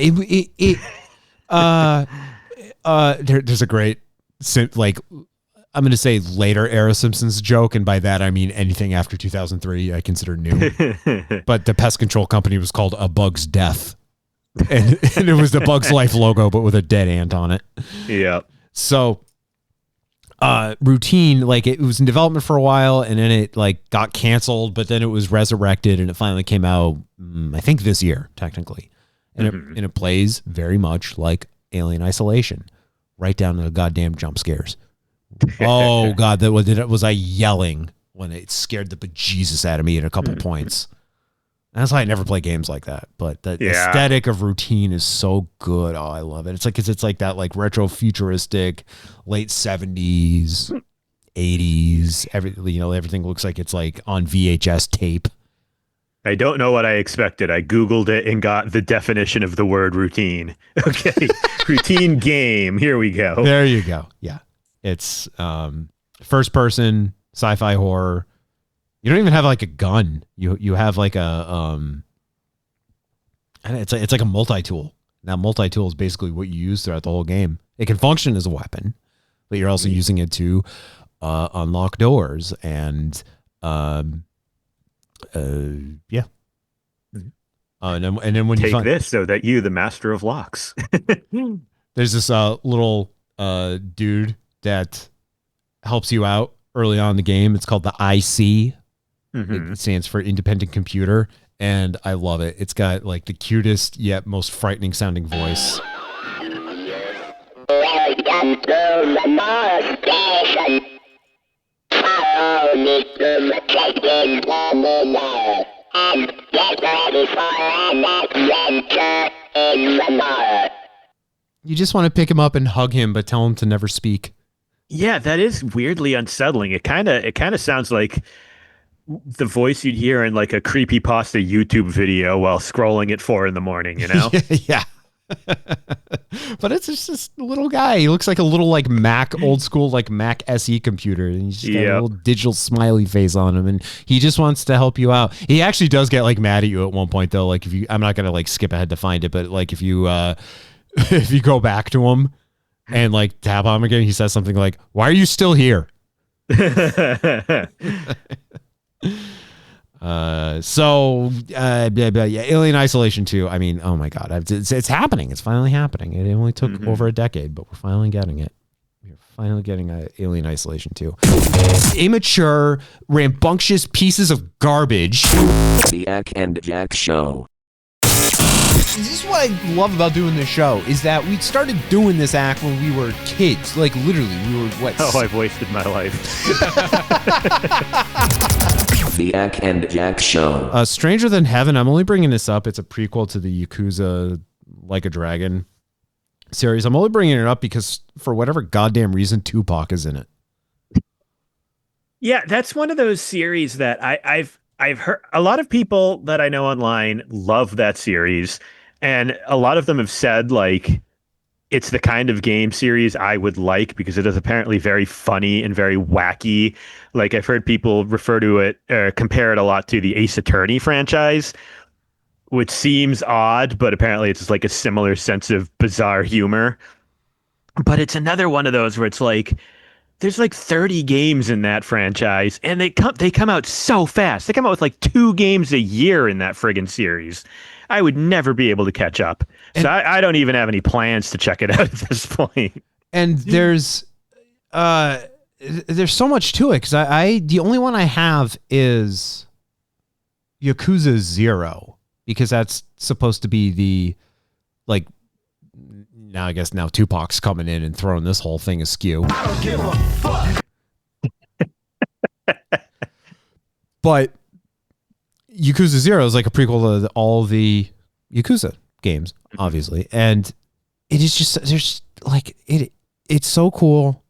there's a great, like, I'm going to say later era Simpsons joke, and by that I mean anything after 2003 I consider new. But the pest control company was called A Bug's Death, and it was the Bug's Life logo, but with a dead ant on it. Yeah. So, Routine, like, it was in development for a while, and then it like got canceled, but then it was resurrected, and it finally came out, I think this year, technically, and it plays very much like Alien Isolation, right down to the goddamn jump scares. Oh God, was I yelling when it scared the bejesus out of me at a couple points. That's why I never play games like that. But the aesthetic of Routine is so good. Oh, I love it. It's like that like retro futuristic late 70s, 80s. Everything looks like it's like on VHS tape. I don't know what I expected. I Googled it and got the definition of the word routine. Okay. Routine game. Here we go. There you go. Yeah. It's first person sci-fi horror. You don't even have like a gun. You have like a it's like a multi-tool. Now multi-tool is basically what you use throughout the whole game. It can function as a weapon, but you're also using it to unlock doors and yeah. And then when take you find this so that you, the master of locks. there's this little dude that helps you out early on in the game. It's called the IC. It stands for Independent Computer, and I love it. It's got like the cutest yet most frightening sounding voice. Welcome to the Mars Station. Follow me to the check-in terminal and get ready for an adventure in the Mars. You just want to pick him up and hug him, but tell him to never speak. Yeah, that is weirdly unsettling. It kind of sounds like the voice you'd hear in like a creepypasta YouTube video while scrolling at 4 a.m, you know? Yeah. But it's just this little guy. He looks like a little like Mac, old school like Mac SE computer. And he's just got a little digital smiley face on him. And he just wants to help you out. He actually does get like mad at you at one point though. Like I'm not going to like skip ahead to find it, but like if you go back to him and like tap on him again, he says something like, "Why are you still here?" Alien Isolation 2. I mean, oh my God, it's happening. It's finally happening. It only took over a decade, but we're finally getting it. We're finally getting Alien Isolation 2. Immature, rambunctious pieces of garbage. The Acc and Jack Show. This is what I love about doing this show, is that we started doing this act when we were kids. Like literally, we were what? Oh, I've wasted my life. The Acc and Jack Show. Stranger Than Heaven. I'm only bringing this up. It's a prequel to the Yakuza Like a Dragon series. I'm only bringing it up because for whatever goddamn reason, Tupac is in it. Yeah, that's one of those series that I've heard a lot of people that I know online love that series, and a lot of them have said like it's the kind of game series I would like because it is apparently very funny and very wacky. Like I've heard people refer to it, compare it a lot to the Ace Attorney franchise, which seems odd, but apparently it's just like a similar sense of bizarre humor. But it's another one of those where it's like, there's like 30 games in that franchise, and they come out so fast. They come out with like 2 games a year in that friggin' series. I would never be able to catch up. So I don't even have any plans to check it out at this point. And there's so much to it because the only one I have is Yakuza 0 because that's supposed to be the like. Now I guess Tupac's coming in and throwing this whole thing askew. I don't give a fuck. But Yakuza 0 is like a prequel to all the Yakuza games, obviously. And it is just there's like it's so cool.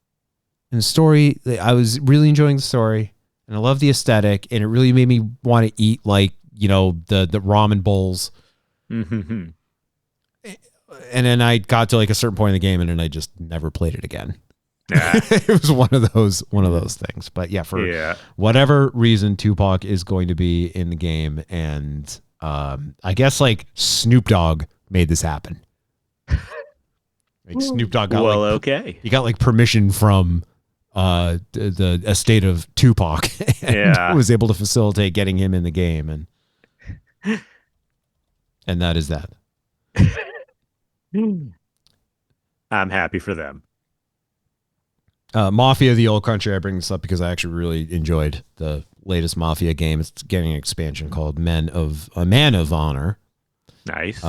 And the story, I was really enjoying the story, and I love the aesthetic, and it really made me want to eat like, the ramen bowls. Mm-hmm. And then I got to like a certain point in the game, and then I just never played it again. It was one of those things. But yeah, for whatever reason, Tupac is going to be in the game, and I guess like Snoop Dogg made this happen. Like Snoop Dogg got he got like permission from the estate of Tupac, and was able to facilitate getting him in the game, and that is that. I'm happy for them. Mafia: The Old Country. I bring this up because I actually really enjoyed the latest Mafia game. It's getting an expansion called Man of Honor. Nice.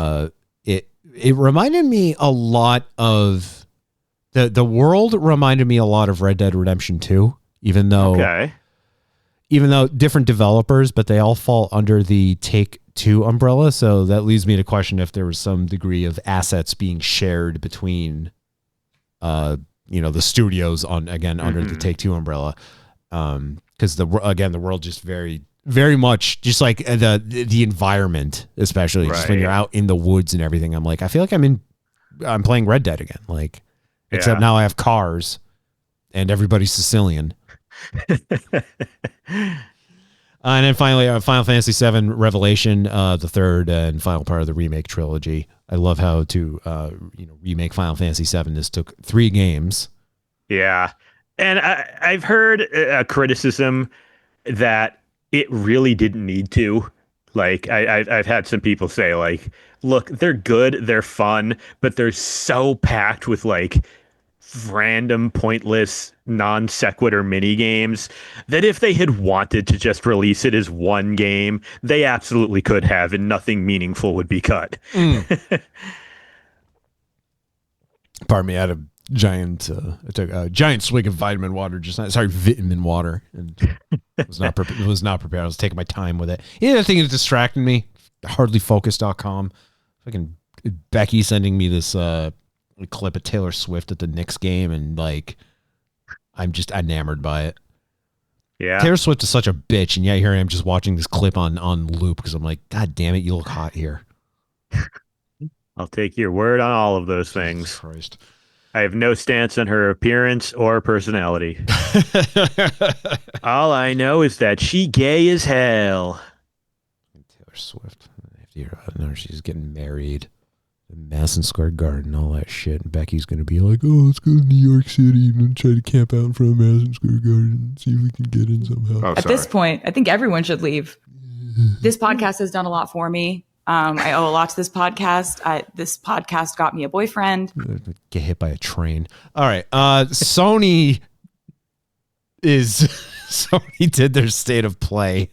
It reminded me a lot of the world reminded me a lot of Red Dead Redemption 2, even though different developers, but they all fall under the Take Take-Two umbrella, so that leads me to question if there was some degree of assets being shared between, the studios under the Take-Two umbrella, because the world just very much just like the environment, especially just when you're out in the woods and everything. I'm like, I feel like I'm playing Red Dead again, like, except now I have cars and everybody's Sicilian. And then finally, Final Fantasy VII Revelation, the third and final part of the remake trilogy. I love how to remake Final Fantasy VII. This took 3 games. Yeah, and I've heard a criticism that it really didn't need to. Like, I've had some people say, like, look, they're good, they're fun, but they're so packed with like random, pointless, non sequitur mini games that if they had wanted to just release it as one game, they absolutely could have, and nothing meaningful would be cut. Pardon me, I had a giant swig of vitamin water vitamin water, and was not prepared. I was taking my time with it. The other thing that distracted me, hardlyfocus.com. Fucking Becky sending me this clip of Taylor Swift at the Knicks game, and like, I'm just enamored by it. Yeah, Taylor Swift is such a bitch, and yet here I am just watching this clip on loop because I'm like, God damn it, you look hot here. I'll take your word on all of those things. Jesus Christ. I have no stance on her appearance or personality. All I know is that she gay as hell. Taylor Swift. I know she's getting married. Madison Square Garden, all that shit. And Becky's going to be like, oh, let's go to New York City and try to camp out in front of Madison Square Garden and see if we can get in somehow. At this point, I think everyone should leave. This podcast has done a lot for me. I owe a lot to this podcast. This podcast got me a boyfriend. Get hit by a train. All right. Sony did their state of play.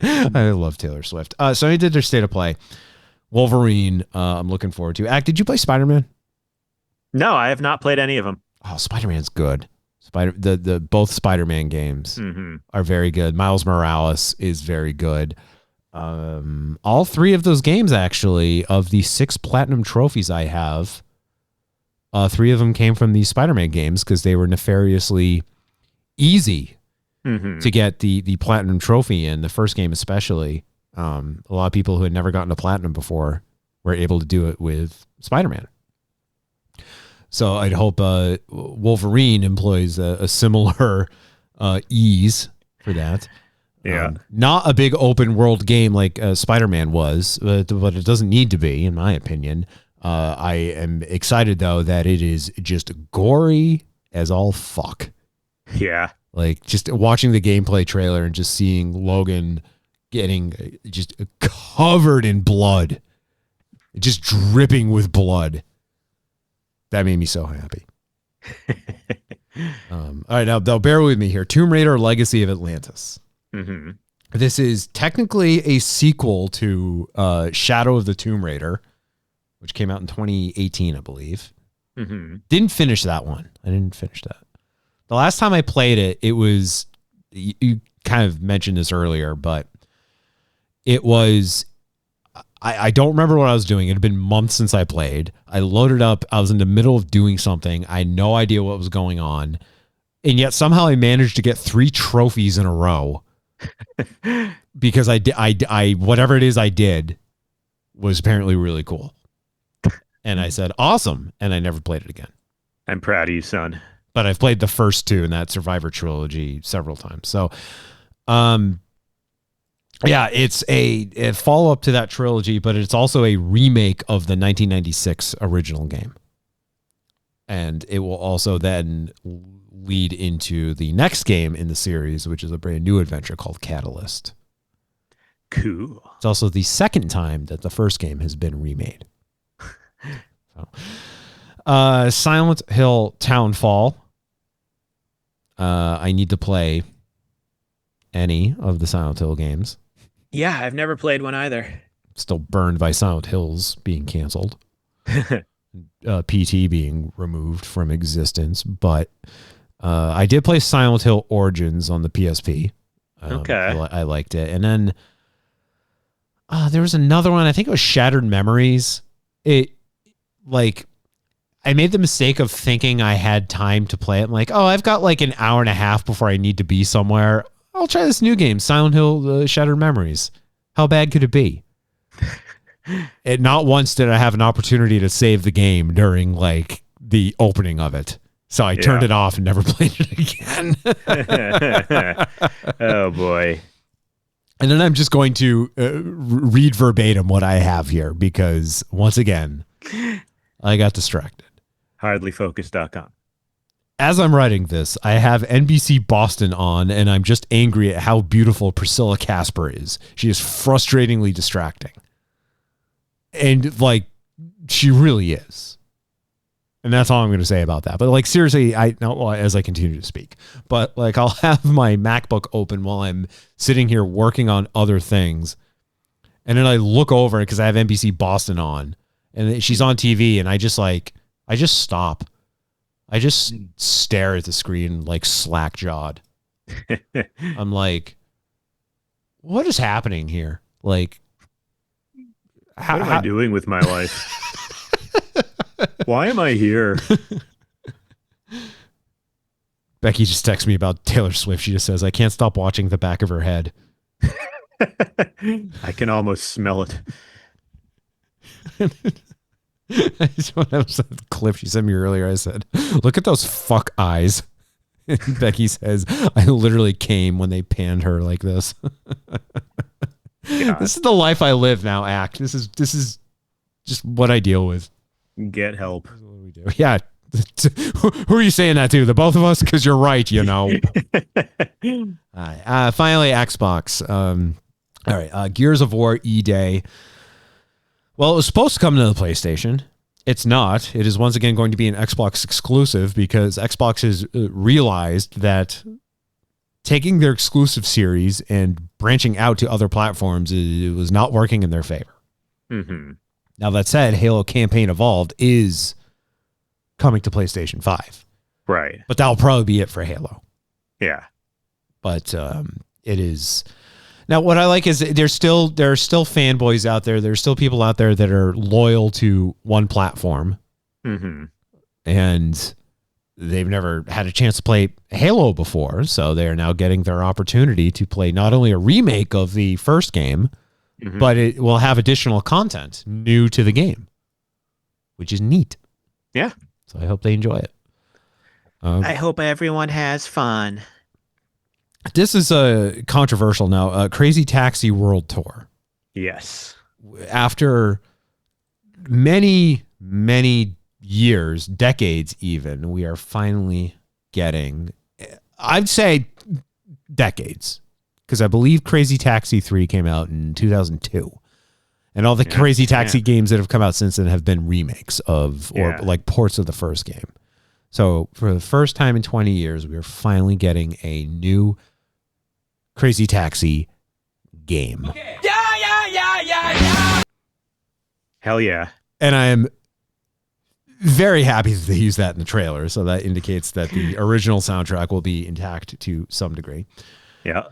I love Taylor Swift. Sony did their state of play. Wolverine, I'm looking forward to. Acc, did you play Spider-Man? No, I have not played any of them. Oh, Spider-Man's good. Both Spider-Man games are very good. Miles Morales is very good. All 3 of those games, actually, of the 6 platinum trophies I have, 3 of them came from these Spider-Man games because they were nefariously easy to get the platinum trophy in. The first game especially. A lot of people who had never gotten to platinum before were able to do it with Spider-Man. So I'd hope Wolverine employs a similar ease for that. Yeah. Not a big open world game like Spider-Man was, but it doesn't need to be, in my opinion. I am excited, though, that it is just gory as all fuck. Yeah. Like, just watching the gameplay trailer and just seeing Logan getting just covered in blood, just dripping with blood. That made me so happy. All right, now bear with me here. Tomb Raider: Legacy of Atlantis. This is technically a sequel to Shadow of the Tomb Raider, which came out in 2018, I believe. Didn't finish that one. I didn't finish that. The last time I played it, it was, you kind of mentioned this earlier, but it was, I don't remember what I was doing. It had been months since I played. I loaded up. I was in the middle of doing something. I had no idea what was going on. And yet somehow I managed to get 3 trophies in a row because I whatever it is I did was apparently really cool. And I said, awesome. And I never played it again. I'm proud of you, son. But I've played the first 2 in that Survivor trilogy several times. So, yeah, it's a follow-up to that trilogy, but it's also a remake of the 1996 original game. And it will also then lead into the next game in the series, which is a brand new adventure called Catalyst. Cool. It's also the second time that the first game has been remade. Silent Hill Townfall. I need to play any of the Silent Hill games. Yeah, I've never played one either. Still burned by Silent Hills being canceled. PT being removed from existence. But I did play Silent Hill Origins on the PSP. Okay. I liked it. And then There was another one. I think it was Shattered Memories. I made the mistake of thinking I had time to play it. I'm like, oh, I've got like an hour and a half before I need to be somewhere. I'll try this new game, Silent Hill Shattered Memories. How bad could it be? And not once did I have an opportunity to save the game during like the opening of it. So I turned it off and never played it again. Oh, boy. And then I'm just going to read verbatim what I have here because, once again, I got distracted. Hardlyfocused.com. As I'm writing this, I have NBC Boston on, and I'm just angry at how beautiful Priscilla Casper is. She is frustratingly distracting. And, like, she really is. And that's all I'm going to say about that. But, like, seriously, as I continue to speak. But, like, I'll have my MacBook open while I'm sitting here working on other things. And then I look over because I have NBC Boston on. And she's on TV, and I just stop. I just stare at the screen like slack-jawed. I'm like, what is happening here? Like, what am I doing with my life? Why am I here? Becky just texts me about Taylor Swift. She just says, I can't stop watching the back of her head. I can almost smell it. I just want to have some clip she sent me earlier. I said, look at those fuck eyes. And Becky says, I literally came when they panned her like this. This is the life I live now, Acc. This is just what I deal with. Get help. This is what we do. Yeah. Who are you saying that to? The both of us? Because you're right, you know. Finally, Xbox. All right. Gears of War E-Day. Well, it was supposed to come to the PlayStation. It's not. It is once again going to be an Xbox exclusive because Xbox has realized that taking their exclusive series and branching out to other platforms, it was not working in their favor. Mm-hmm. Now, that said, Halo Campaign Evolved is coming to PlayStation 5. Right. But that'll probably be it for Halo. Yeah. But it is... Now, what I like is there are still fanboys out there. There's still people out there that are loyal to one platform. Mm-hmm. And they've never had a chance to play Halo before. So they are now getting their opportunity to play not only a remake of the first game, but it will have additional content new to the game, which is neat. Yeah. So I hope they enjoy it. I hope everyone has fun. This is controversial now. Crazy Taxi World Tour. Yes. After many, many years, decades even, we are finally getting, I'd say decades, because I believe Crazy Taxi 3 came out in 2002. And all the Crazy Taxi games that have come out since then have been remakes of, or like ports of the first game. So for the first time in 20 years, we are finally getting a new Crazy Taxi game. Okay. Yeah. Hell yeah. And I am very happy that they use that in the trailer. So that indicates that the original soundtrack will be intact to some degree. Yeah.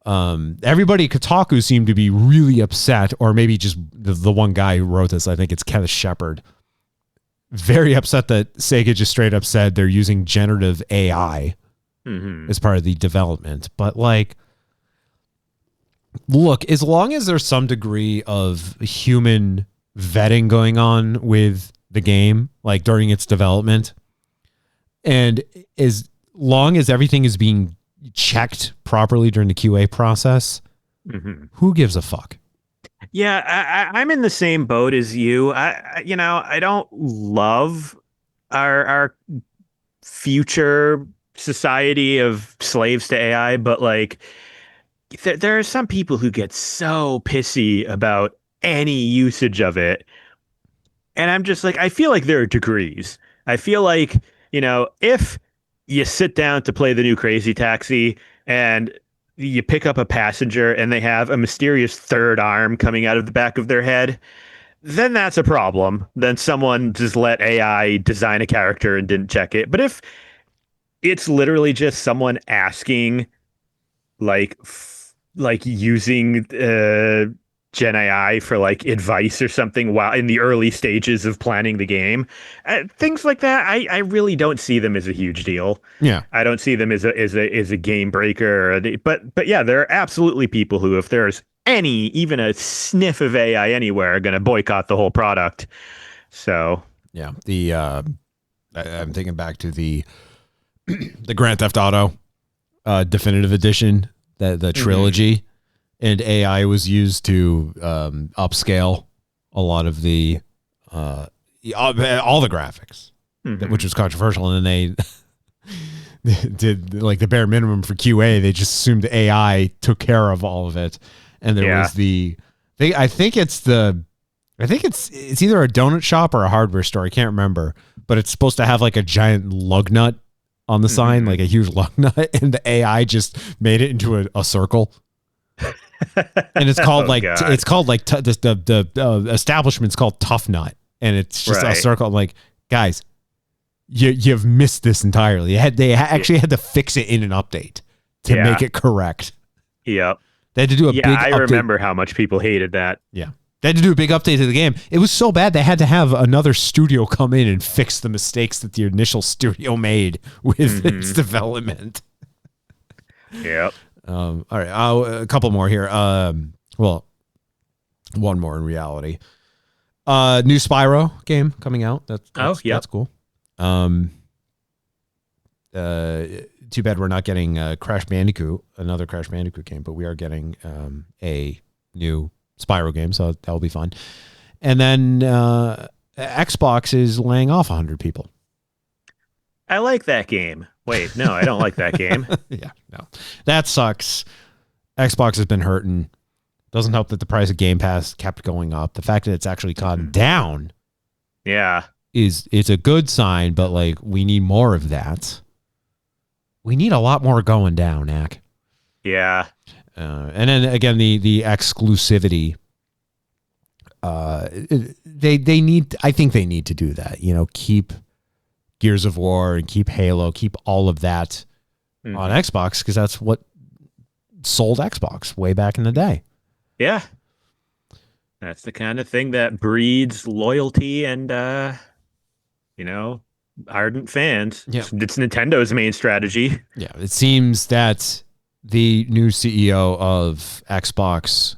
Everybody at Kotaku seemed to be really upset, or maybe just the one guy who wrote this, I think it's Kenneth Shepard, very upset that Sega just straight up said they're using generative AI as part of the development. But like, look, as long as there's some degree of human vetting going on with the game, like during its development, and as long as everything is being checked properly during the QA process, who gives a fuck? Yeah, I'm in the same boat as you. I don't love our future society of slaves to AI, but like there are some people who get so pissy about any usage of it. And I'm just like, I feel like there are degrees. I feel like, if you sit down to play the new Crazy Taxi and you pick up a passenger and they have a mysterious third arm coming out of the back of their head, then that's a problem. Then someone just let AI design a character and didn't check it. But if it's literally just someone asking, like using Gen AI for like advice or something while in the early stages of planning the game. Things like that, I really don't see them as a huge deal. Yeah. I don't see them as a game breaker. But yeah, there are absolutely people who, if there's even a sniff of AI anywhere, are going to boycott the whole product. So yeah, I'm thinking back to the Grand Theft Auto definitive edition, the trilogy, and AI was used to upscale a lot of the all the graphics, which was controversial. And then they did like the bare minimum for QA. They just assumed AI took care of all of it, and there was I think it's either a donut shop or a hardware store. I can't remember, but it's supposed to have like a giant lug nut on the sign, like a huge lug nut, and the AI just made it into a circle. And it's called the establishment's called Tough Nut, and it's just a circle. I'm like, guys, you've missed this entirely. They actually had to fix it in an update to make it correct. Yep. They had to do a big update. I remember how much people hated that. Yeah. They had to do a big update to the game. It was so bad they had to have another studio come in and fix the mistakes that the initial studio made with its development. Yep. All right. A couple more here. Well, one more in reality. New Spyro game coming out. That's cool. Too bad we're not getting Crash Bandicoot, another Crash Bandicoot game, but we are getting a new Spyro game, so that'll be fun. And then Xbox is laying off 100 people. I like that game. Wait, no, I don't like that game. Yeah, no. That sucks. Xbox has been hurting. Doesn't help that the price of Game Pass kept going up. The fact that it's actually gone down it's a good sign, but like we need more of that. We need a lot more going down, Acc. Yeah. And then again, the exclusivity. They need. I think they need to do that. Keep Gears of War and keep Halo, keep all of that on Xbox, because that's what sold Xbox way back in the day. Yeah. That's the kind of thing that breeds loyalty and ardent fans. Yeah. It's Nintendo's main strategy. Yeah. It seems that the new CEO of Xbox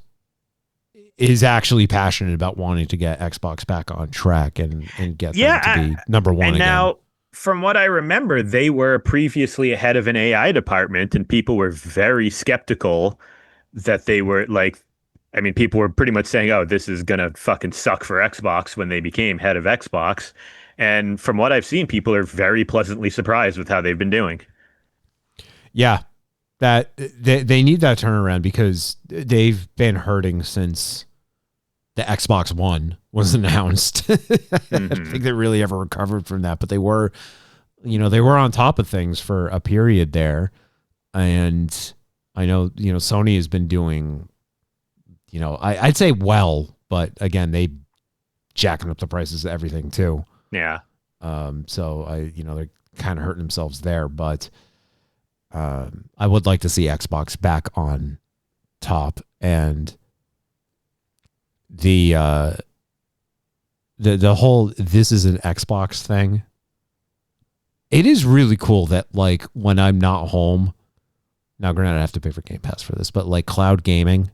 is actually passionate about wanting to get Xbox back on track and get them to be number one again. Now, from what I remember, they were previously ahead of an AI department, and people were very skeptical that they were people were pretty much saying, oh, this is going to fucking suck for Xbox when they became head of Xbox. And from what I've seen, people are very pleasantly surprised with how they've been doing. Yeah. That they need that turnaround, because they've been hurting since the Xbox One was announced. I don't think they really ever recovered from that, but they were on top of things for a period there. And I know, Sony has been doing, I'd say well, but again, they jacking up the prices of everything too. Yeah. So they're kind of hurting themselves there, but I would like to see Xbox back on top, and the whole this is an Xbox thing. It is really cool that like when I'm not home, now granted I have to pay for Game Pass for this, but like cloud gaming,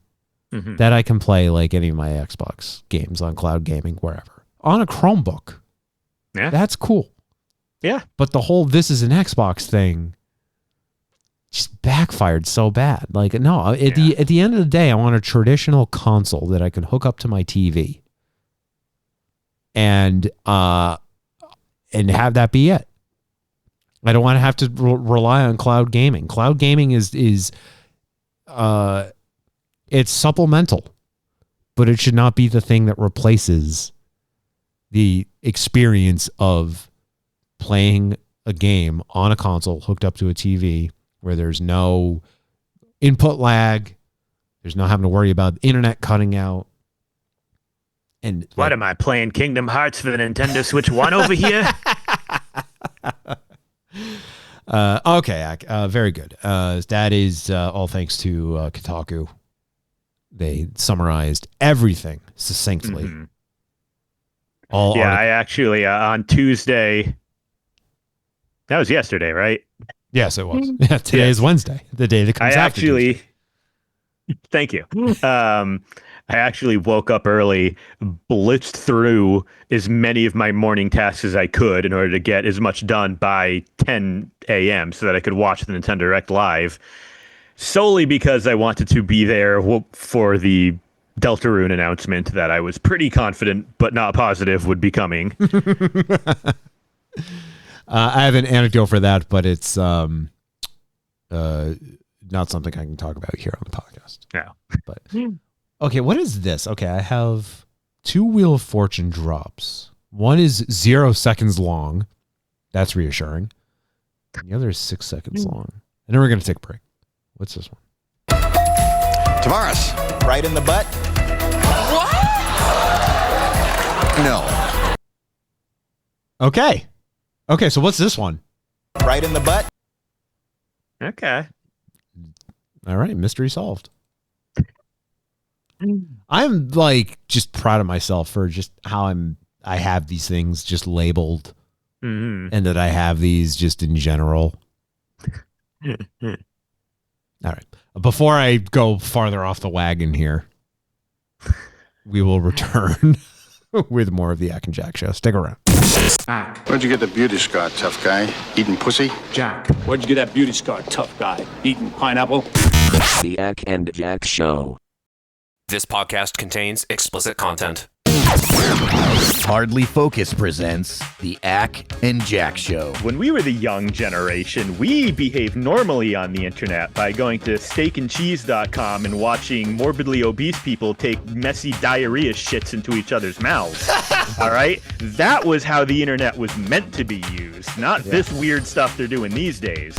that I can play like any of my Xbox games on cloud gaming wherever on a Chromebook. Yeah, that's cool. Yeah, but the whole this is an Xbox thing just backfired so bad. Like, no, at the end of the day, I want a traditional console that I can hook up to my TV and have that be it. I don't want to have to rely on cloud gaming. Cloud gaming is it's supplemental, but it should not be the thing that replaces the experience of playing a game on a console hooked up to a TV, where there's no input lag, there's no having to worry about the internet cutting out. And what am I playing Kingdom Hearts for the Nintendo Switch 1 over here? Okay, very good. That is all thanks to Kotaku. They summarized everything succinctly. Mm-hmm. I actually on Tuesday. That was yesterday, right? Yes, it was. Yeah, today is Wednesday, the day that comes after Tuesday. Thank you. I actually woke up early, blitzed through as many of my morning tasks as I could in order to get as much done by 10 a.m. so that I could watch the Nintendo Direct live, solely because I wanted to be there for the Deltarune announcement that I was pretty confident but not positive would be coming. I have an anecdote for that, but it's not something I can talk about here on the podcast. No. But okay, what is this? Okay, I have 2 Wheel of Fortune drops. One is 0 seconds long. That's reassuring. And the other is 6 seconds long. And then we're going to take a break. What's this one? Tavares, right in the butt? What? No. Okay. Okay, so what's this one? Right in the butt? Okay. All right, mystery solved. I'm like just proud of myself for just how I have these things just labeled, and that I have these just in general. All right. Before I go farther off the wagon here, we will return with more of the Acc and Jack Show. Stick around. Acc. Where'd you get the beauty scar, tough guy? Eating pussy? Jack. Where'd you get that beauty scar, tough guy? Eating pineapple? The Acc and Jack Show. This podcast contains explicit content. Hardly Focus presents the Acc and Jack Show. When we were the young generation, we behaved normally on the internet by going to steakandcheese.com and watching morbidly obese people take messy diarrhea shits into each other's mouths. All right? That was how the internet was meant to be used, not this weird stuff they're doing these days.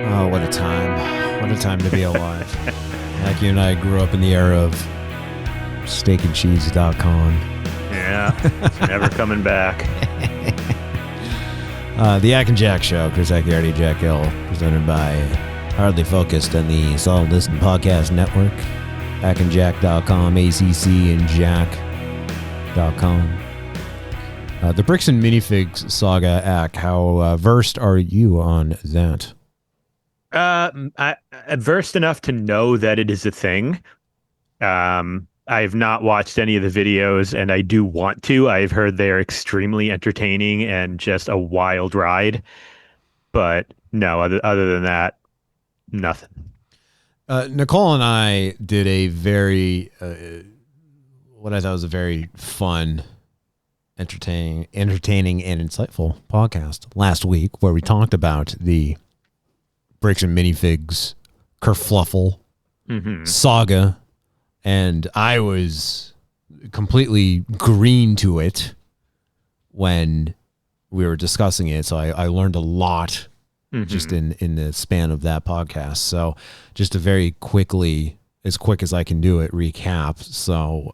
Oh, what a time. What a time to be alive. Like you and I grew up in the era of steakandcheese.com. Yeah, it's never coming back. The Acc and Jack Show, Chris Acciardi, Jack Hill, presented by Hardly Focused and the Solid Listen Podcast Network. AccandJack.com, AccandJack.com. The Bricks and Minifigs saga, Acc. How versed are you on that? I'm versed enough to know that it is a thing. I've not watched any of the videos, and I do want to. I've heard they're extremely entertaining and just a wild ride. But no, other than that, nothing. Nicole and I did a very, what I thought was a very fun, entertaining and insightful podcast last week, where we talked about the Bricks and Minifigs kerfluffle saga, and I was completely green to it when we were discussing it. So I learned a lot just in the span of that podcast. So just to very quickly, as quick as I can do it, recap. So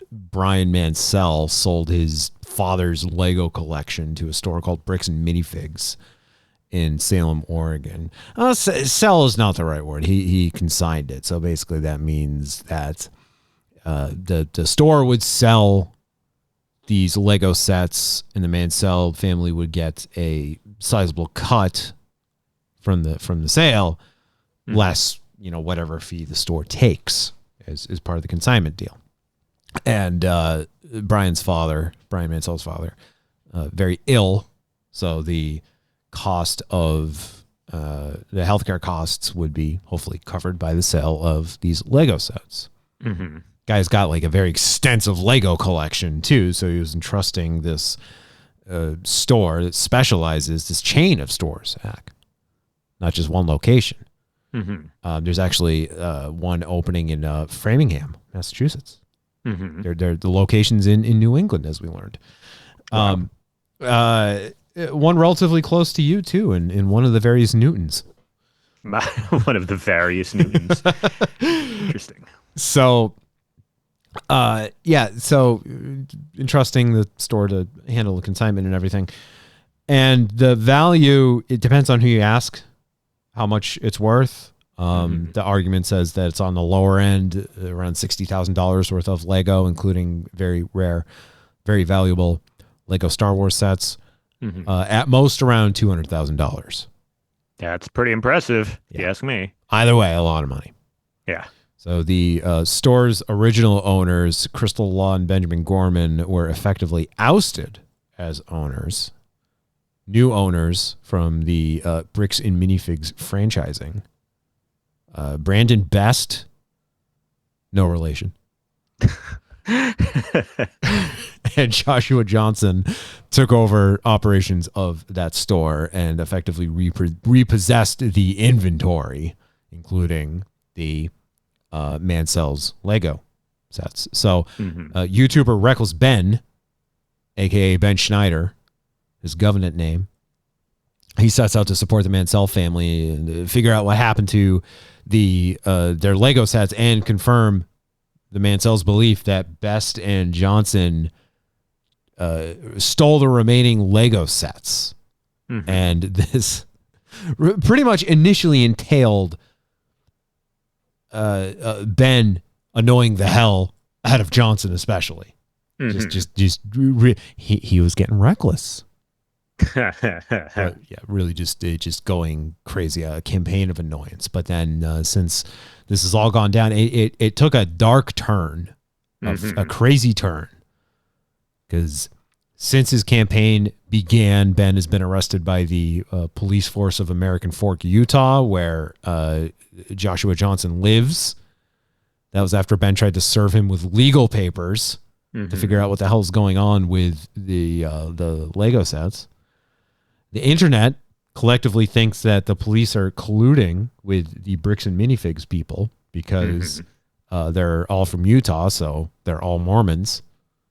Brian Mansell sold his father's Lego collection to a store called Bricks and Minifigs in Salem, Oregon. Sell is not the right word. He consigned it. So basically that means that the store would sell these Lego sets, and the Mansell family would get a sizable cut from the sale, less whatever fee the store takes as part of the consignment deal. And Brian Mansell's father, very ill, so the cost of the healthcare costs would be hopefully covered by the sale of these Lego sets. Guy's got like a very extensive Lego collection too, so he was entrusting this store that specializes, this chain of stores, not just one location. There's actually one opening in Framingham, Massachusetts. They're the locations in New England, as we learned. Wow. One relatively close to you too, in one of the various Newtons. One of the various Newtons. Interesting. So, so entrusting the store to handle the consignment and everything. And the value, it depends on who you ask, how much it's worth. The argument says that it's on the lower end, around $60,000 worth of Lego, including very rare, very valuable Lego Star Wars sets. At most around $200,000. That's pretty impressive, if you ask me. Either way, a lot of money. Yeah. So the store's original owners, Crystal Law and Benjamin Gorman, were effectively ousted as owners. New owners from the Bricks and Minifigs franchising. Brandon Best, no relation. And Joshua Johnson took over operations of that store and effectively repossessed the inventory, including the Mansell's Lego sets. So YouTuber Reckless Ben, a.k.a. Ben Schneider, his government name, he sets out to support the Mansell family and figure out what happened to their Lego sets and confirm the Mansell's belief that Best and Johnson stole the remaining Lego sets. And this pretty much initially entailed Ben annoying the hell out of Johnson, especially. He was getting reckless. Really just going crazy, a campaign of annoyance. But then since this has all gone down, it took a dark turn, a crazy turn, because since his campaign began, Ben has been arrested by the police force of American Fork, Utah, where Joshua Johnson lives. That was after Ben tried to serve him with legal papers to figure out what the hell is going on with the Lego sets. The internet collectively thinks that the police are colluding with the Bricks and Minifigs people because they're all from Utah, so they're all Mormons.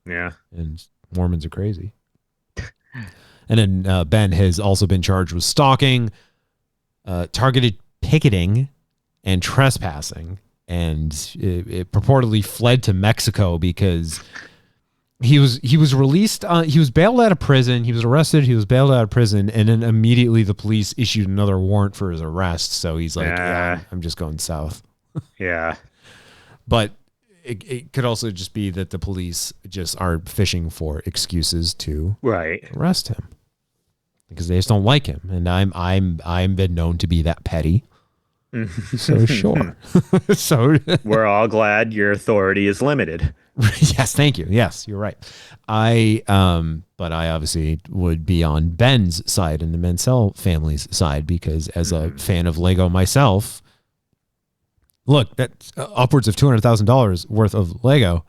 Yeah. And Mormons are crazy. And then Ben has also been charged with stalking, targeted picketing, and trespassing. And it purportedly fled to Mexico because he was released. He was bailed out of prison. He was arrested. He was bailed out of prison, and then immediately the police issued another warrant for his arrest. So he's like, I'm just going south. Yeah, but it could also just be that the police just are fishing for excuses to arrest him because they just don't like him, and I'm been known to be that petty. So sure. So we're all glad your authority is limited. Yes, thank you. Yes, you're right. But I obviously would be on Ben's side and the Mansell family's side because as a fan of Lego myself, look, that's upwards of $200,000 worth of Lego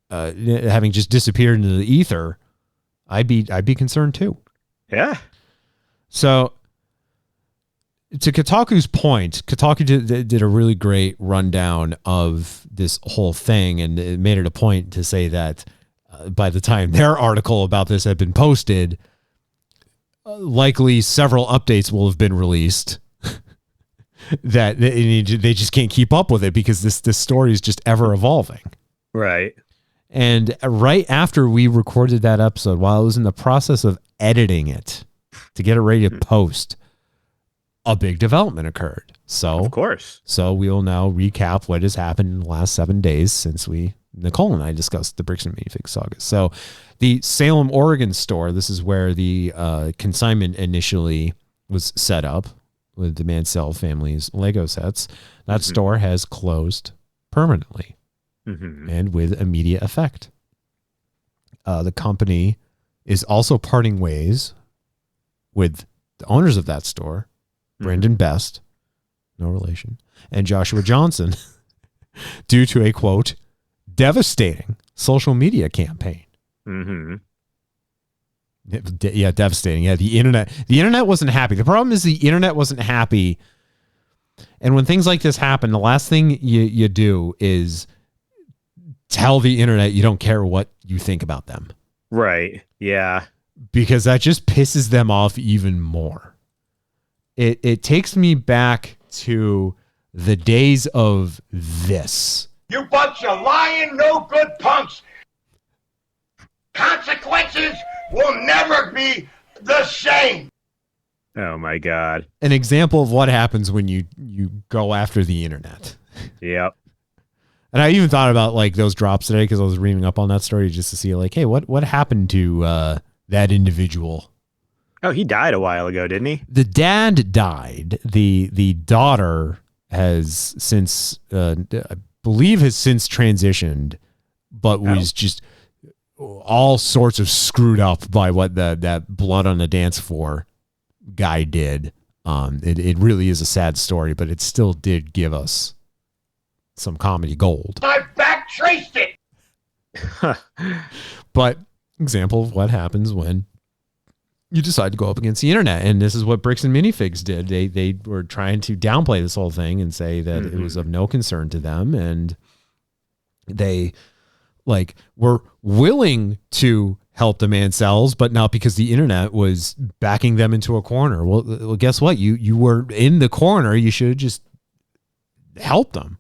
having just disappeared into the ether. I'd be concerned too. Yeah. So to Kotaku's point, Kotaku did a really great rundown of this whole thing, and it made it a point to say that by the time their article about this had been posted, likely several updates will have been released that they just can't keep up with it because this story is just ever evolving. Right. And right after we recorded that episode, while I was in the process of editing it to get it ready to post, a big development occurred. So, of course. So we will now recap what has happened in the last 7 days since Nicole and I discussed the Bricks and Minifigs saga. So the Salem, Oregon store, this is where the consignment initially was set up with the Mansell family's Lego sets. That store has closed permanently and with immediate effect. The company is also parting ways with the owners of that store, Brandon Best, no relation, and Joshua Johnson, due to a, quote, devastating social media campaign. Yeah, devastating. Yeah, the internet wasn't happy. The problem is the internet wasn't happy. And when things like this happen, the last thing you do is tell the internet you don't care what you think about them. Right. Yeah. Because that just pisses them off even more. It takes me back to the days of this. You bunch of lying, no good punks. Consequences will never be the same. Oh my God. An example of what happens when you go after the internet. Yep. And I even thought about like those drops today because I was reading up on that story just to see like, hey, what happened to that individual? Oh, he died a while ago, didn't he? The dad died. The daughter has since, I believe, has since transitioned, but was just all sorts of screwed up by what that blood on the dance floor guy did. It really is a sad story, but it still did give us some comedy gold. I back traced it. But example of what happens when you decide to go up against the internet. And this is what Bricks and Minifigs did. They were trying to downplay this whole thing and say that it was of no concern to them. And they like were willing to help the Mancells, but not because the internet was backing them into a corner. Well, guess what? You were in the corner. You should have just helped them.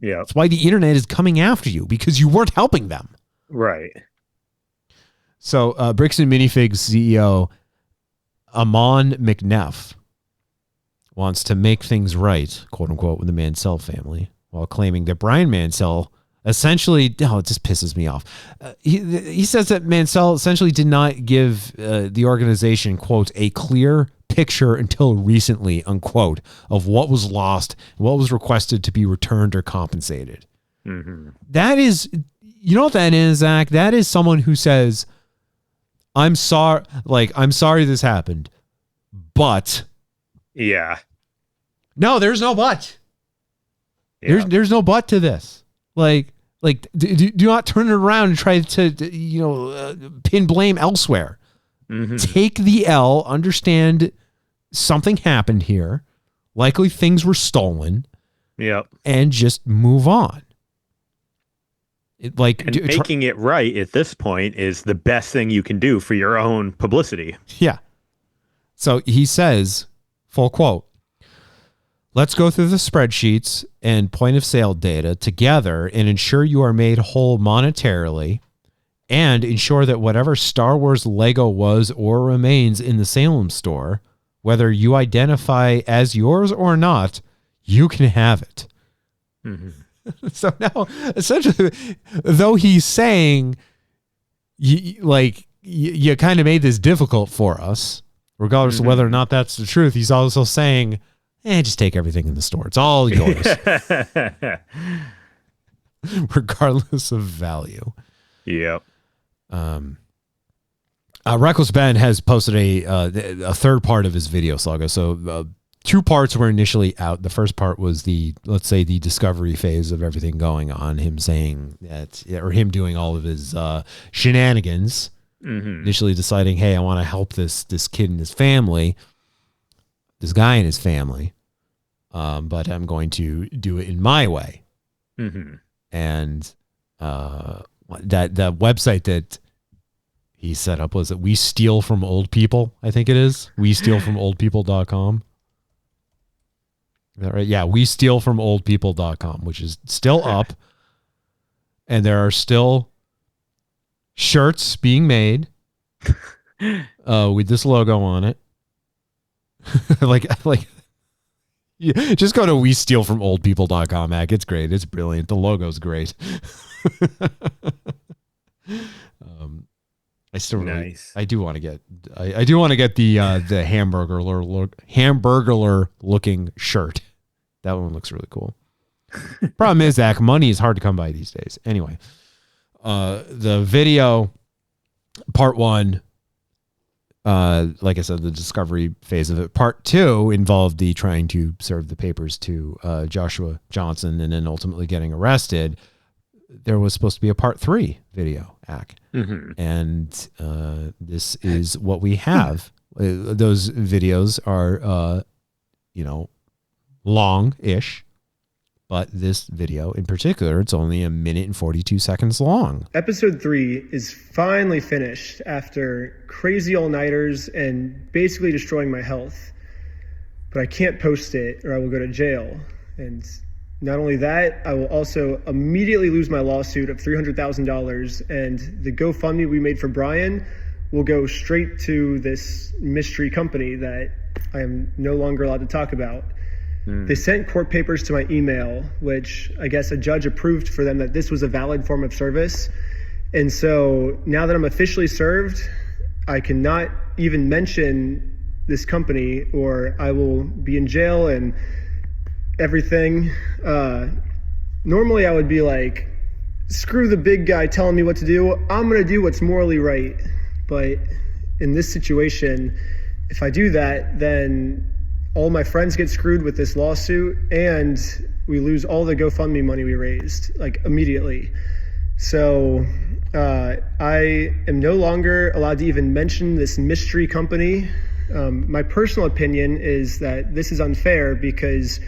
Yeah. That's why the internet is coming after you, because you weren't helping them. Right. So Bricks and Minifigs CEO Amon McNeff wants to make things right, quote unquote, with the Mansell family, while claiming that Brian Mansell essentially, it just pisses me off. He says that Mansell essentially did not give the organization, quote, a clear picture until recently, unquote, of what was lost, what was requested to be returned or compensated. Mm-hmm. That is, you know what that is, Zach? That is someone who says, I'm sorry this happened, but. Yeah. No, there's no but. Yeah. There's no but to this. Like do not turn it around and try to pin blame elsewhere. Mm-hmm. Take the L, understand something happened here. Likely things were stolen. Yep. And just move on. Making it right at this point is the best thing you can do for your own publicity. Yeah. So he says, full quote, let's go through the spreadsheets and point of sale data together and ensure you are made whole monetarily and ensure that whatever Star Wars Lego was or remains in the Salem store, whether you identify as yours or not, you can have it. Mm-hmm. So now, essentially, though he's saying, you kind of made this difficult for us, regardless of whether or not that's the truth, he's also saying, just take everything in the store. It's all yours. Regardless of value. Yep. Reckless Ben has posted a third part of his video saga. So two parts were initially out. The first part was the discovery phase of everything going on. Him saying that, or him doing all of his shenanigans. Mm-hmm. Initially deciding, hey, I want to help this kid and his family, this guy and his family, but I'm going to do it in my way. Mm-hmm. And that website that he set up, was it We Steal From Old People? I think it is. WeStealFromOldPeople.com. Is that right? Yeah, WeStealFromOldPeople.com, which is still up. And there are still shirts being made with this logo on it. Yeah, just go to WeStealFromOldPeople.com, Acc. It's great. It's brilliant. The logo's great. I still really, nice. I do want to get the hamburger looking shirt. That one looks really cool. Problem is, Acc, money is hard to come by these days. Anyway, the video part one, like I said, the discovery phase of it. Part two involved the trying to serve the papers to Joshua Johnson and then ultimately getting arrested. There was supposed to be a part three video, Acc. Mm-hmm. And this is what we have. Those videos are, long-ish. But this video in particular, it's only 1 minute and 42 seconds long. Episode 3 is finally finished after crazy all-nighters and basically destroying my health. But I can't post it or I will go to jail. And not only that, I will also immediately lose my lawsuit of $300,000, and the GoFundMe we made for Brian will go straight to this mystery company that I am no longer allowed to talk about. They sent court papers to my email, which I guess a judge approved for them that this was a valid form of service. And so now that I'm officially served, I cannot even mention this company or I will be in jail and everything. Normally I would be like, screw the big guy telling me what to do. I'm going to do what's morally right. But in this situation, if I do that, then all my friends get screwed with this lawsuit and we lose all the GoFundMe money we raised, like immediately. So I am no longer allowed to even mention this mystery company. My personal opinion is that this is unfair because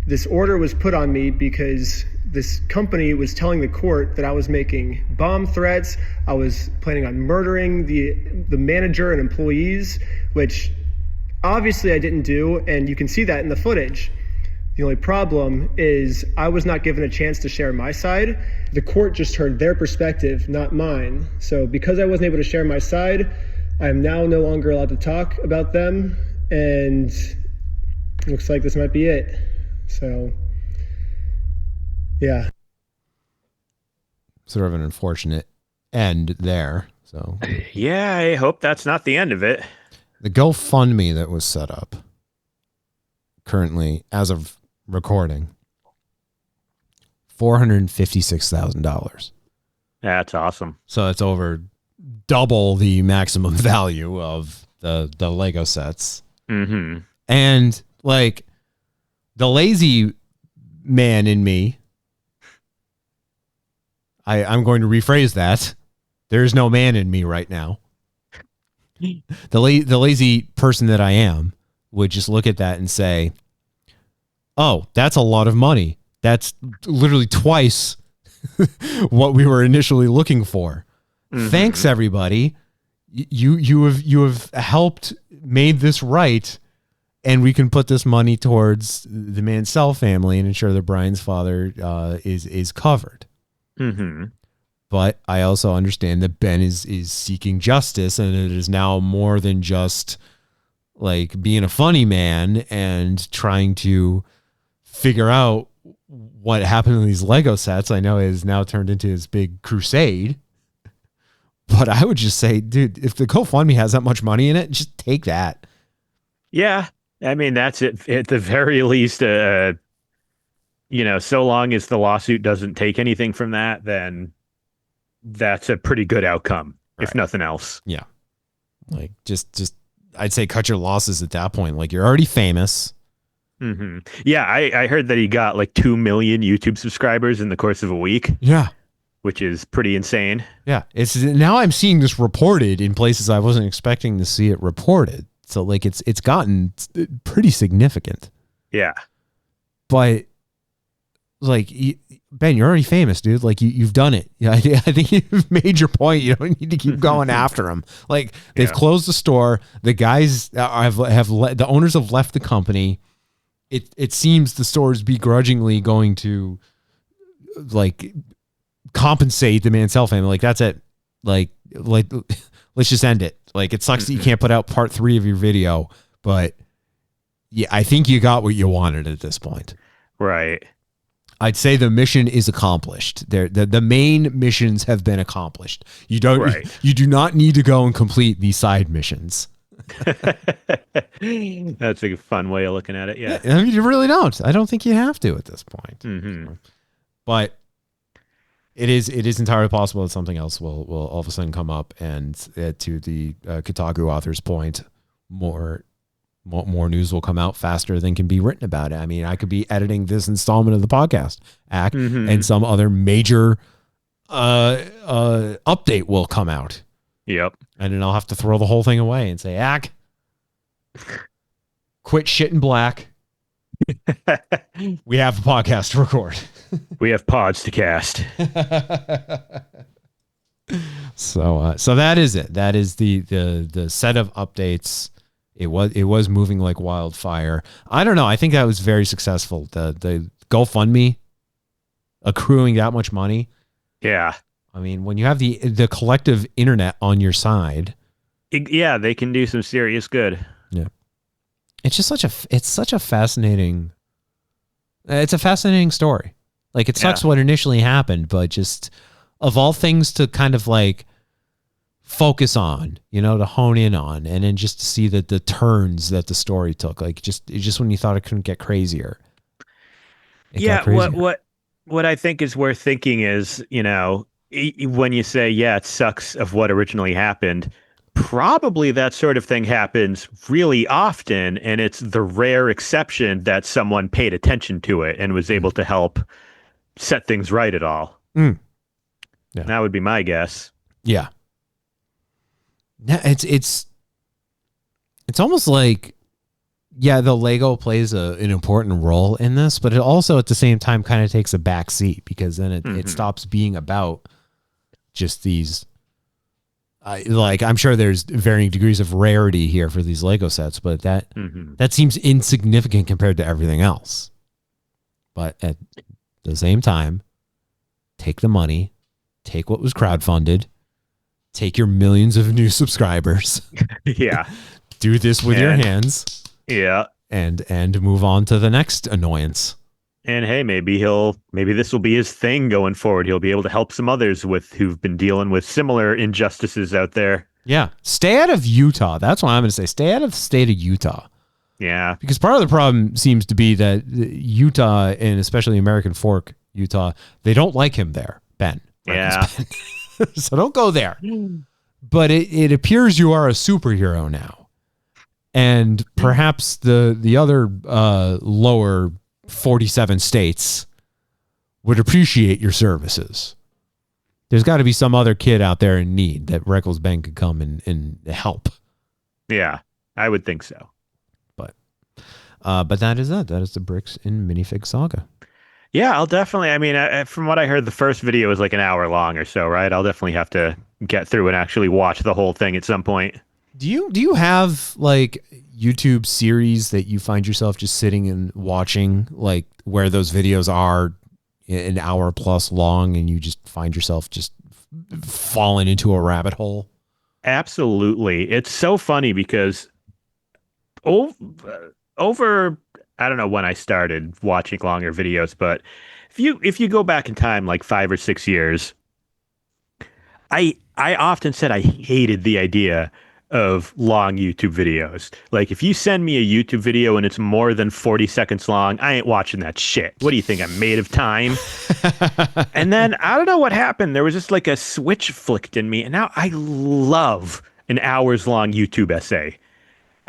this order was put on me because this company was telling the court that I was making bomb threats. I was planning on murdering the manager and employees, which obviously I didn't do, and you can see that in the footage. The only problem is I was not given a chance to share my side. The court just heard their perspective, not mine. So because I wasn't able to share my side, I am now no longer allowed to talk about them, and it looks like this might be it. So, yeah. Sort of an unfortunate end there. So, yeah, I hope that's not the end of it. The GoFundMe that was set up currently, as of recording, $456,000. That's awesome. So it's over double the maximum value of the Lego sets. Mm-hmm. And like the lazy man in me, I'm going to rephrase that. There is no man in me right now. The lazy person that I am would just look at that and say, oh, that's a lot of money. That's literally twice what we were initially looking for. Mm-hmm. Thanks, everybody. You have helped made this right, and we can put this money towards the Mansell family and ensure that Brian's father is covered. Mm-hmm. But I also understand that Ben is seeking justice, and it is now more than just like being a funny man and trying to figure out what happened to these Lego sets. I know it has now turned into this big crusade. But I would just say, dude, if the GoFundMe has that much money in it, just take that. Yeah. I mean, that's it. At the very least, so long as the lawsuit doesn't take anything from that, then that's a pretty good outcome, if nothing else. Yeah. Like just I'd say cut your losses at that point. Like, you're already famous. Mm-hmm. Yeah. I heard that he got like 2 million YouTube subscribers in the course of a week. Yeah. Which is pretty insane. Yeah. It's now I'm seeing this reported in places I wasn't expecting to see it reported. So like it's gotten pretty significant. Yeah. But like, Ben, you're already famous, dude. Like you've done it. Yeah, I think you've made your point. You don't need to keep going after them. Like, they've closed the store. The guys the owners have left the company. It seems the stores begrudgingly going to like compensate the Mansell family. Like, that's it. Like let's just end it. Like, it sucks that you can't put out part 3 of your video, but yeah, I think you got what you wanted at this point. Right. I'd say the mission is accomplished. The main missions have been accomplished. You do not need to go and complete the side missions. That's a fun way of looking at it. Yeah. I mean, you really don't. I don't think you have to at this point. Mm-hmm. But it is entirely possible that something else will all of a sudden come up, and to the Kotaku author's point, more news will come out faster than can be written about it. I mean, I could be editing this installment of the podcast, Acc, and some other major update will come out. Yep. And then I'll have to throw the whole thing away and say, Acc, quit shitting black. We have a podcast to record. We have pods to cast. So that is it. That is the set of updates. It was moving like wildfire. I don't know. I think that was very successful. The GoFundMe accruing that much money. Yeah. I mean, when you have the collective internet on your side. Yeah, they can do some serious good. Yeah. it's just such a fascinating. It's a fascinating story. Like, it sucks what initially happened, but just of all things to kind of like focus on, to hone in on, and then just to see that the turns that the story took, like just when you thought it couldn't get crazier. Yeah. What I think is worth thinking is, when you say, it sucks of what originally happened, probably that sort of thing happens really often, and it's the rare exception that someone paid attention to it and was able to help set things right at all. Yeah. That would be my guess. Yeah. It's almost like, the Lego plays an important role in this, but it also at the same time kind of takes a back seat, because then it stops being about just these. I'm sure there's varying degrees of rarity here for these Lego sets, but that seems insignificant compared to everything else. But at the same time, take the money, take what was crowdfunded, take your millions of new subscribers. Yeah. Do this with your hands. Yeah. And move on to the next annoyance. And hey, maybe this will be his thing going forward. He'll be able to help some others who've been dealing with similar injustices out there. Yeah. Stay out of Utah. That's what I'm going to say. Stay out of the state of Utah. Yeah. Because part of the problem seems to be that Utah, and especially American Fork, Utah, they don't like him there, Ben. Yeah. So don't go there. But it appears you are a superhero now. And perhaps the other lower 47 states would appreciate your services. There's got to be some other kid out there in need that Reckless Ben could come and help. Yeah, I would think so. But that is it. That is the Bricks and Minifig saga. Yeah, I'll definitely, from what I heard, the first video was like an hour long or so, right? I'll definitely have to get through and actually watch the whole thing at some point. Do you have like YouTube series that you find yourself just sitting and watching, like where those videos are an hour plus long and you just find yourself just falling into a rabbit hole? Absolutely. It's so funny because over I don't know when I started watching longer videos, but if you go back in time like 5 or 6 years, I often said I hated the idea of long YouTube videos. Like, if you send me a YouTube video and it's more than 40 seconds long, I ain't watching that shit. What do you think, I'm made of time? And then I don't know what happened. There was just like a switch flicked in me, and now I love an hours long YouTube essay.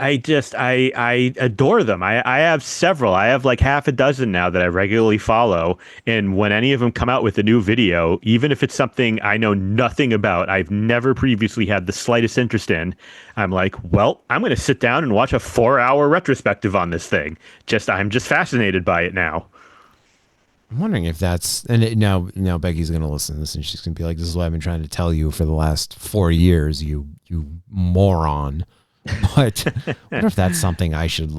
I adore them. I have several. I have like half a dozen now that I regularly follow. And when any of them come out with a new video, even if it's something I know nothing about, I've never previously had the slightest interest in, I'm like, well, I'm going to sit down and watch a 4-hour retrospective on this thing. I'm just fascinated by it now. I'm wondering if that's, now Becky's going to listen to this and she's going to be like, this is what I've been trying to tell you for the last 4 years, you moron. But I wonder if that's something I should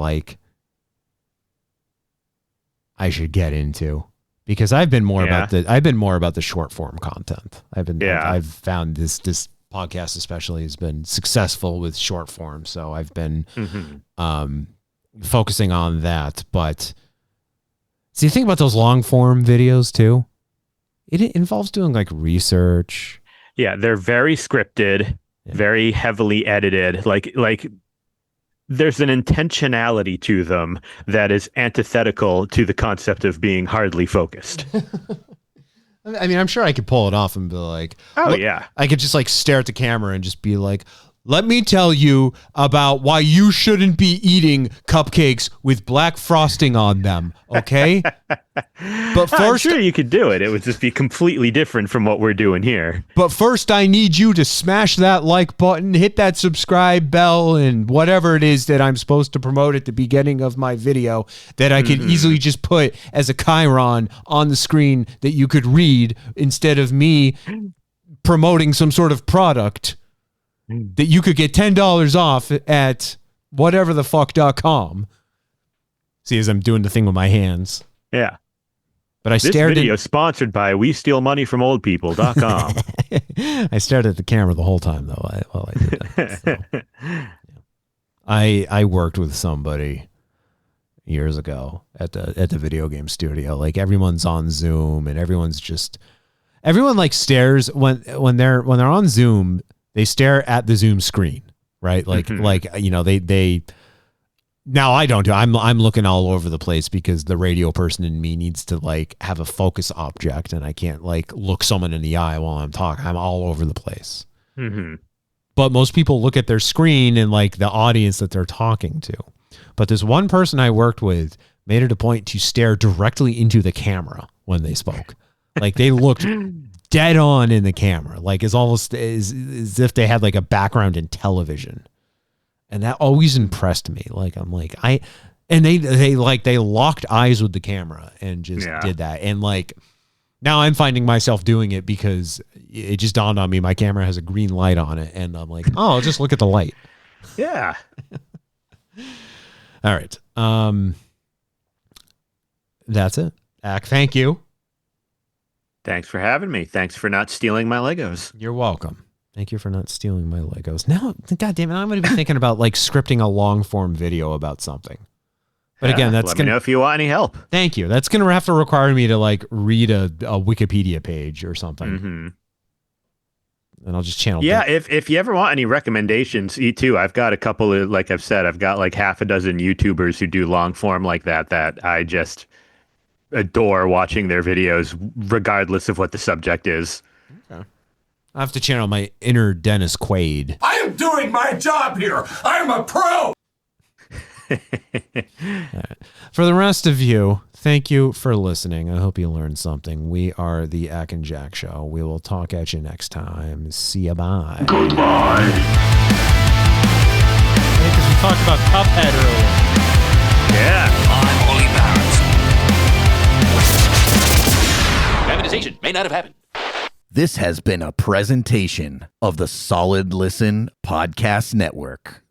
get into, because I've been more about the short form content. I've found this podcast especially has been successful with short form, so I've been focusing on that. But see, think about those long form videos too. It involves doing like research. Yeah, they're very scripted. Yeah. Very heavily edited, like there's an intentionality to them that is antithetical to the concept of being hardly focused. I mean, I'm sure I could pull it off and be like, oh yeah, I could just like stare at the camera and just be like, let me tell you about why you shouldn't be eating cupcakes with black frosting on them, okay? But first, I'm sure you could do it. It would just be completely different from what we're doing here. But first, I need you to smash that like button, hit that subscribe bell, and whatever it is that I'm supposed to promote at the beginning of my video that I could easily just put as a chyron on the screen that you could read instead of me promoting some sort of product that you could get $10 off at whateverthefuck.com. See, as I'm doing the thing with my hands. Yeah. But this video is sponsored by WeStealMoneyFromOldPeople.com. I stared at the camera the whole time, though, while I did that. So, yeah. I worked with somebody years ago at the video game studio. Like everyone's on Zoom and everyone like stares when they're on Zoom, they stare at the Zoom screen, right? Like they now I don't do. I'm looking all over the place because the radio person in me needs to like have a focus object, and I can't like look someone in the eye while I'm talking. I'm all over the place. Mm-hmm. But most people look at their screen and like the audience that they're talking to. But this one person I worked with made it a point to stare directly into the camera when they spoke. Like they looked dead on in the camera, like it's almost as if they had like a background in television. And that always impressed me. Like I'm like they locked eyes with the camera and just did that. And like now I'm finding myself doing it because it just dawned on me my camera has a green light on it, and I'm like, oh, I'll just look at the light. Yeah. All right. That's it. Acc, thank you. Thanks for having me. Thanks for not stealing my Legos. You're welcome. Thank you for not stealing my Legos. Now, God damn it, I'm going to be thinking about like scripting a long form video about something. But again, that's let me know if you want any help. Thank you. That's going to have to require me to like read a Wikipedia page or something. Mm-hmm. And I'll just channel. Yeah, if you ever want any recommendations, too, I've got a couple of, like I've said, I've got like half a dozen YouTubers who do long form like that I just adore watching their videos regardless of what the subject is. Okay. I have to channel my inner Dennis Quaid. I am doing my job here. I am a pro. Right. For the rest of you, thank you for listening. I hope you learned something. We are the Acc and Jack Show. We will talk at you next time. See ya, bye. Goodbye. Because we talked about Cuphead earlier. Yeah. I'm Ollie Barrett. Randomization may not have happened. This has been a presentation of the Solid Listen Podcast Network.